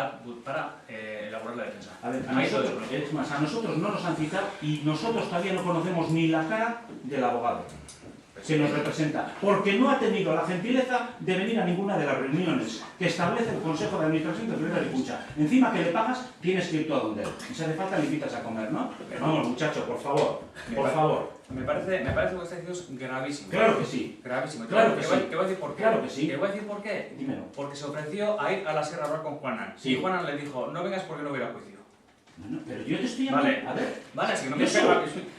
[SPEAKER 1] para elaborar la defensa.
[SPEAKER 2] A ver,
[SPEAKER 1] Ahí todo eso.
[SPEAKER 2] es más, a nosotros no nos han citado y nosotros todavía no conocemos ni la cara del abogado que nos representa, porque no ha tenido la gentileza de venir a ninguna de las reuniones que establece el Consejo de Administración de Zubiera y Pucha. Encima que le pagas, tienes que ir tú a donde él. Y si hace falta, le invitas a comer, ¿no? Vamos, muchacho, por favor, por favor.
[SPEAKER 1] Me parece que lo que está diciendo es gravísimo.
[SPEAKER 2] Claro que sí.
[SPEAKER 1] Gravísimo.
[SPEAKER 2] Claro que sí.
[SPEAKER 1] Te voy a decir por qué.
[SPEAKER 2] Claro que sí.
[SPEAKER 1] Te voy a decir por qué.
[SPEAKER 2] Dímelo.
[SPEAKER 1] Porque se ofreció a ir a la sierra a hablar con Juanan.
[SPEAKER 2] Sí.
[SPEAKER 1] Y Juanan le dijo, no vengas porque no voy a ir a juicio.
[SPEAKER 2] Bueno, pero yo te estoy llamando.
[SPEAKER 1] Vale.
[SPEAKER 2] A ver,
[SPEAKER 1] Vale, así que no me
[SPEAKER 2] Jesús,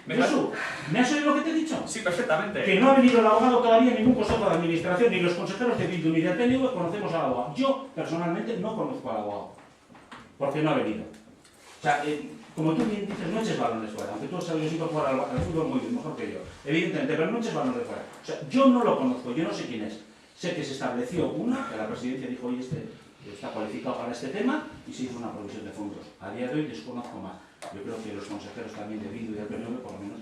[SPEAKER 2] Jesús, ¿me has oído lo que te he dicho?
[SPEAKER 1] Sí, perfectamente.
[SPEAKER 2] Que no ha venido el abogado todavía en ningún consejo de administración, ni los consejeros de Bildu ni del PNV conocemos al abogado. Yo, personalmente, no conozco al abogado, porque no ha venido. O sea, como tú bien dices, no eches balones fuera, aunque tú has ido jugar al fútbol muy bien, mejor que yo, evidentemente, pero no eches balones fuera. O sea, yo no lo conozco, yo no sé quién es. Sé que se estableció una, que la presidencia dijo, oye, está cualificado para este tema, y se hizo una provisión de fondos. A día de hoy desconozco más. Yo creo que los consejeros también de Bildu y del PNV, por lo menos,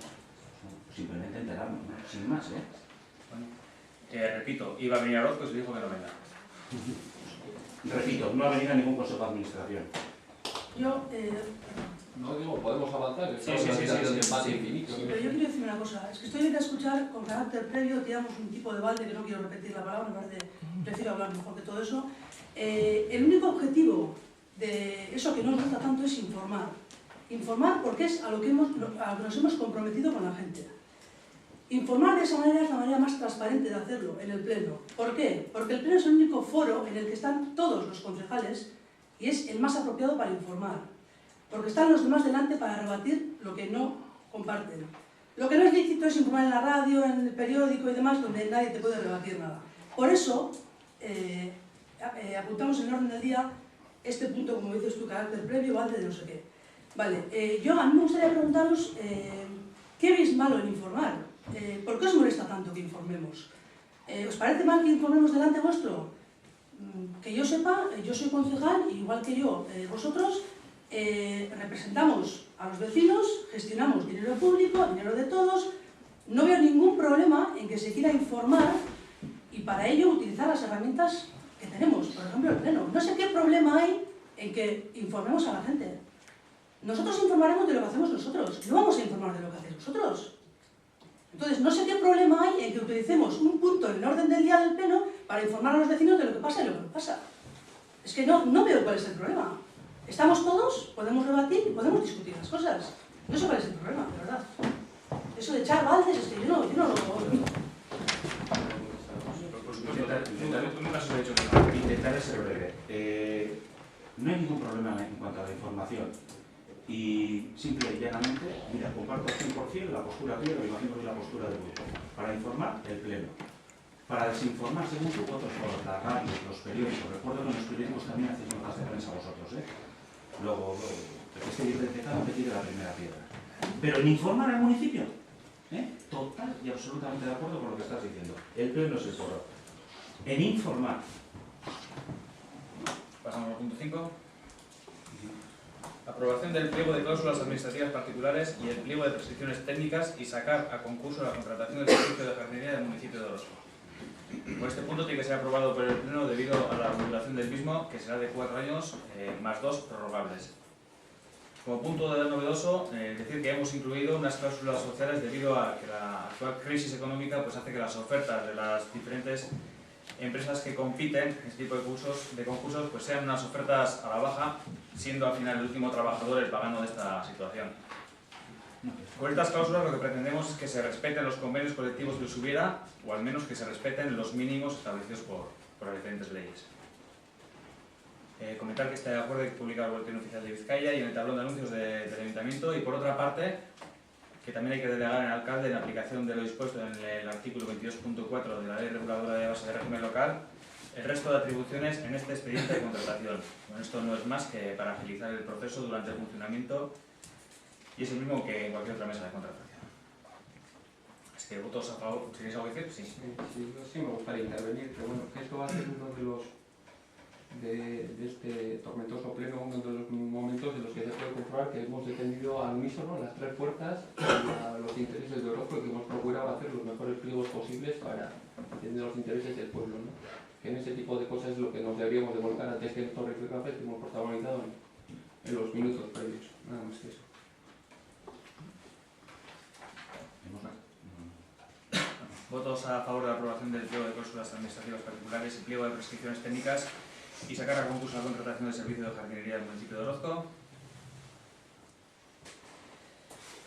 [SPEAKER 2] simplemente enterarnos, ¿no? Sin más, ¿eh?
[SPEAKER 1] Bueno, repito, iba a venir a Orozco y se dijo que no venga.
[SPEAKER 2] Repito, no ha venido a ningún consejo de administración.
[SPEAKER 3] Yo,
[SPEAKER 4] No digo, podemos avanzar,
[SPEAKER 1] Sí,
[SPEAKER 4] estamos
[SPEAKER 1] sí,
[SPEAKER 4] en una
[SPEAKER 1] sí,
[SPEAKER 4] de
[SPEAKER 1] sí,
[SPEAKER 4] debate
[SPEAKER 1] sí.
[SPEAKER 4] infinito.
[SPEAKER 3] sí, pero yo quiero decir una cosa. Es que estoy bien a escuchar con carácter previo, digamos, un tipo de balde que no quiero repetir la palabra, me parece prefiero hablar mejor que todo eso. El único objetivo de eso que no nos gusta tanto es informar. Informar porque es a lo que nos hemos comprometido con la gente. Informar de esa manera es la manera más transparente de hacerlo, en el Pleno. ¿Por qué? Porque el Pleno es el único foro en el que están todos los concejales y es el más apropiado para informar. Porque están los demás delante para rebatir lo que no comparten. Lo que no es lícito es informar en la radio, en el periódico y demás, donde nadie te puede rebatir nada. Por eso, apuntamos en el orden del día este punto, como dices tú, carácter previo o antes de no sé qué. Vale, a mí me gustaría preguntaros, ¿qué veis malo en informar? ¿Por qué os molesta tanto que informemos? ¿Os parece mal que informemos delante vuestro? Que yo sepa, yo soy concejal, igual que yo, vosotros, representamos a los vecinos, gestionamos dinero público, dinero de todos. No veo ningún problema en que se quiera informar y para ello utilizar las herramientas que tenemos, por ejemplo el Pleno. No sé qué problema hay en que informemos a la gente. Nosotros informaremos de lo que hacemos nosotros, no vamos a informar de lo que hacéis vosotros. Entonces, no sé qué problema hay en que utilicemos un punto en el orden del día del Pleno para informar a los vecinos de lo que pasa y lo que no pasa. Es que no veo cuál es el problema. Estamos todos, podemos debatir y podemos discutir las cosas. No sé cuál es el problema, de verdad. Eso de echar baldes, es que yo no lo...
[SPEAKER 2] Intentaré ser breve. No hay ningún problema en cuanto a la información. Y simple y llanamente, mira, comparto al 100% la postura tuya, lo imagino que es la postura del grupo. Para informar, el Pleno. Para desinformar, según tu voto, por la radio, los periódicos. Recuerdo que en los periódicos también hacéis notas de prensa vosotros, ¿eh? Luego, el que esté diferenciado me tire la primera piedra. Pero en informar al municipio, total y absolutamente de acuerdo con lo que estás diciendo. El Pleno es el foro. En informar.
[SPEAKER 1] Pasamos al punto 5. Aprobación del pliego de cláusulas administrativas particulares y el pliego de prescripciones técnicas y sacar a concurso la contratación del servicio de jardinería del municipio de Orozco. Por este punto tiene que ser aprobado por el Pleno debido a la regulación del mismo, que será de 4 años más 2 prorrogables. Como punto novedoso, decir que hemos incluido unas cláusulas sociales debido a que la actual crisis económica pues, hace que las ofertas de las diferentes empresas que compiten en este tipo de concursos pues sean unas ofertas a la baja, siendo al final el último trabajador el pagano de esta situación. Con estas cláusulas lo que pretendemos es que se respeten los convenios colectivos que les hubiera, o al menos que se respeten los mínimos establecidos por las diferentes leyes. Comentar que este acuerdo hay que publicar en el Boletín Oficial de Vizcaya y en el tablón de anuncios del Ayuntamiento, y por otra parte que también hay que delegar en el alcalde en aplicación de lo dispuesto en el artículo 22.4 de la Ley Reguladora de Base de Régimen Local el resto de atribuciones en este expediente de contratación. Bueno, esto no es más que para agilizar el proceso durante el funcionamiento y es el mismo que en cualquier otra mesa de contratación. Es que votos a favor, ¿tenéis algo que decir? Sí.
[SPEAKER 5] Sí, me gustaría intervenir, pero bueno, que esto va a ser uno de los de este tormentoso pleno, uno de los momentos en los que se puede comprobar que hemos defendido al unísono las tres fuerzas a los intereses de Orozco y que hemos procurado hacer los mejores pliegos posibles para defender los intereses del pueblo, ¿no? Que en ese tipo de cosas es lo que nos deberíamos de volcar antes que estos rifirrafes que hemos protagonizado en los minutos previos, nada más que eso.
[SPEAKER 1] Votos a favor de la aprobación del pliego de cláusulas administrativas particulares y pliego de prescripciones técnicas y sacar a concurso la contratación del servicio de jardinería del municipio de Orozco.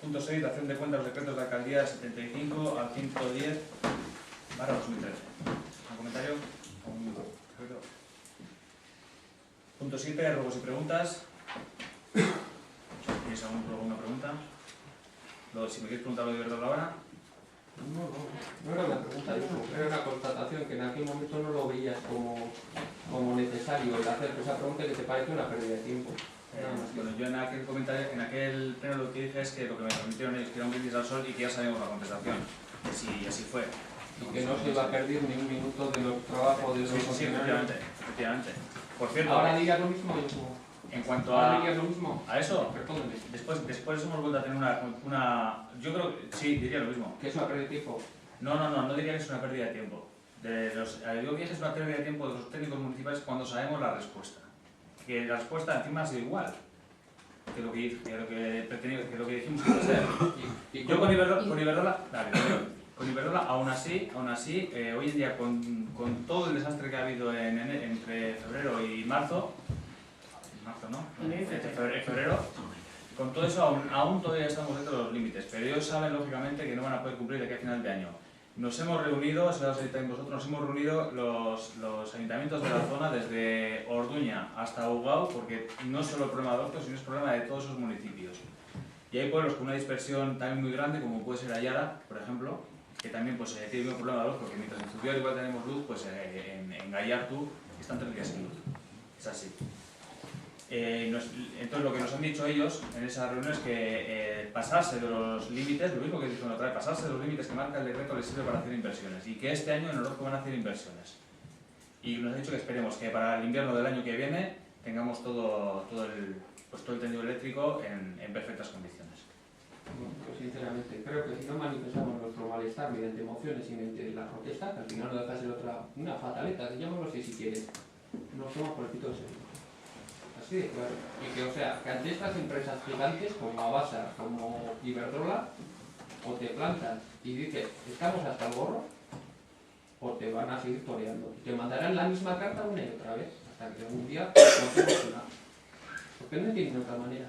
[SPEAKER 1] Punto 6. Dación de cuenta de los decretos de alcaldía 75 al 110/2013. ¿Un comentario? Punto 7. Ruegos y preguntas. ¿Tienes alguna pregunta? Si me quieres preguntar lo de verdad ahora.
[SPEAKER 5] No era una pregunta, era una constatación que en aquel momento no lo veías como necesario el hacer esa pregunta que te parece una pérdida de tiempo.
[SPEAKER 1] Bueno, yo en aquel comentario, en aquel pleno lo que dije es que lo que me permitieron ellos que era un brindis al sol y que ya sabíamos la contestación. Y así fue.
[SPEAKER 5] Y que no se iba a perder ni un minuto de los trabajos de los funcionarios.
[SPEAKER 1] Sí, efectivamente. Por cierto,
[SPEAKER 5] ¿ahora dirías lo mismo?
[SPEAKER 1] En cuanto
[SPEAKER 5] ¿Ahora dirías lo mismo?
[SPEAKER 1] A eso,
[SPEAKER 5] Respóndeme.
[SPEAKER 1] después hemos vuelto a tener una... Yo creo que sí, diría lo mismo.
[SPEAKER 5] ¿Que es una pérdida de tiempo?
[SPEAKER 1] No diría que es una pérdida de tiempo. Digo que es una pérdida de tiempo de los técnicos municipales cuando sabemos la respuesta. Que la respuesta encima ha sido igual que lo que dijimos que iba a ser. Yo con Iberdrola Con Iberdrola, aún así, hoy en día con todo el desastre que ha habido entre febrero y marzo, en febrero, con todo eso aún todavía estamos dentro de los límites, pero ellos saben lógicamente que no van a poder cumplir de aquí a final de año. Nos hemos reunido, eso lo sabéis vosotros, nos hemos reunido los ayuntamientos de la zona desde Orduña hasta Ugao, porque no es solo el problema de Orozco, sino es problema de todos esos municipios. Y hay pueblos con una dispersión también muy grande, como puede ser Ayala, por ejemplo, que también pues, tiene un problema de luz, porque mientras en Zubiar igual tenemos luz, pues en Gallartu están 3 días sin luz. Es así. Entonces lo que nos han dicho ellos en esa reunión es que pasarse de los límites, lo mismo que dijeron otra vez, pasarse de los límites que marca el decreto les sirve para hacer inversiones y que este año en Orozco van a hacer inversiones. Y nos han dicho que esperemos que para el invierno del año que viene tengamos todo el tendido eléctrico en perfectas condiciones.
[SPEAKER 5] Bueno, pues sinceramente, creo que si no manifestamos nuestro malestar mediante mociones y mediante la protesta, que al final no deja de ser una fataleta, llámalo así si quieres, nos toman por el pito de serio. Así de claro. Y que, o sea, que ante estas empresas gigantes como Avasa, como Iberdrola, o te plantas y dices, estamos hasta el gorro, o te van a seguir toreando. Y te mandarán la misma carta una y otra vez, hasta que un día no tengas nada. Porque no tienen otra manera.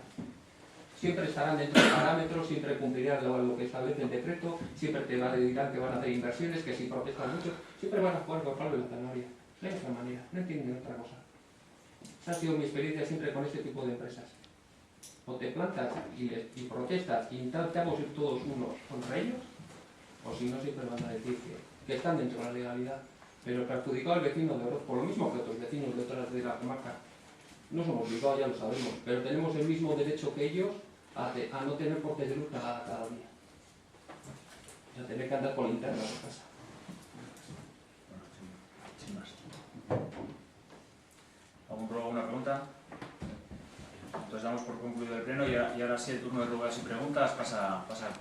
[SPEAKER 5] Siempre estarán dentro de parámetros, siempre cumplirán lo que establece el decreto, siempre te dirán que van a hacer inversiones, que si protestan mucho, siempre van a jugar con Pablo y la zanahoria. No hay otra manera, no entienden otra cosa. Esa ha sido mi experiencia siempre con este tipo de empresas. O te plantas y protestas y intentamos ir todos unos contra ellos, o si no siempre van a decir que están dentro de la legalidad. Pero perjudicado al vecino de Orozco, por lo mismo que otros vecinos de otras de la comarca. No somos obligados, ya lo sabemos, pero tenemos el mismo derecho que ellos a no tener cortes de luz cada día. A tener que andar con linterna por casa.
[SPEAKER 1] Sin más. ¿Alguna pregunta? Entonces damos por concluido el pleno y ahora sí el turno de preguntas y preguntas pasa al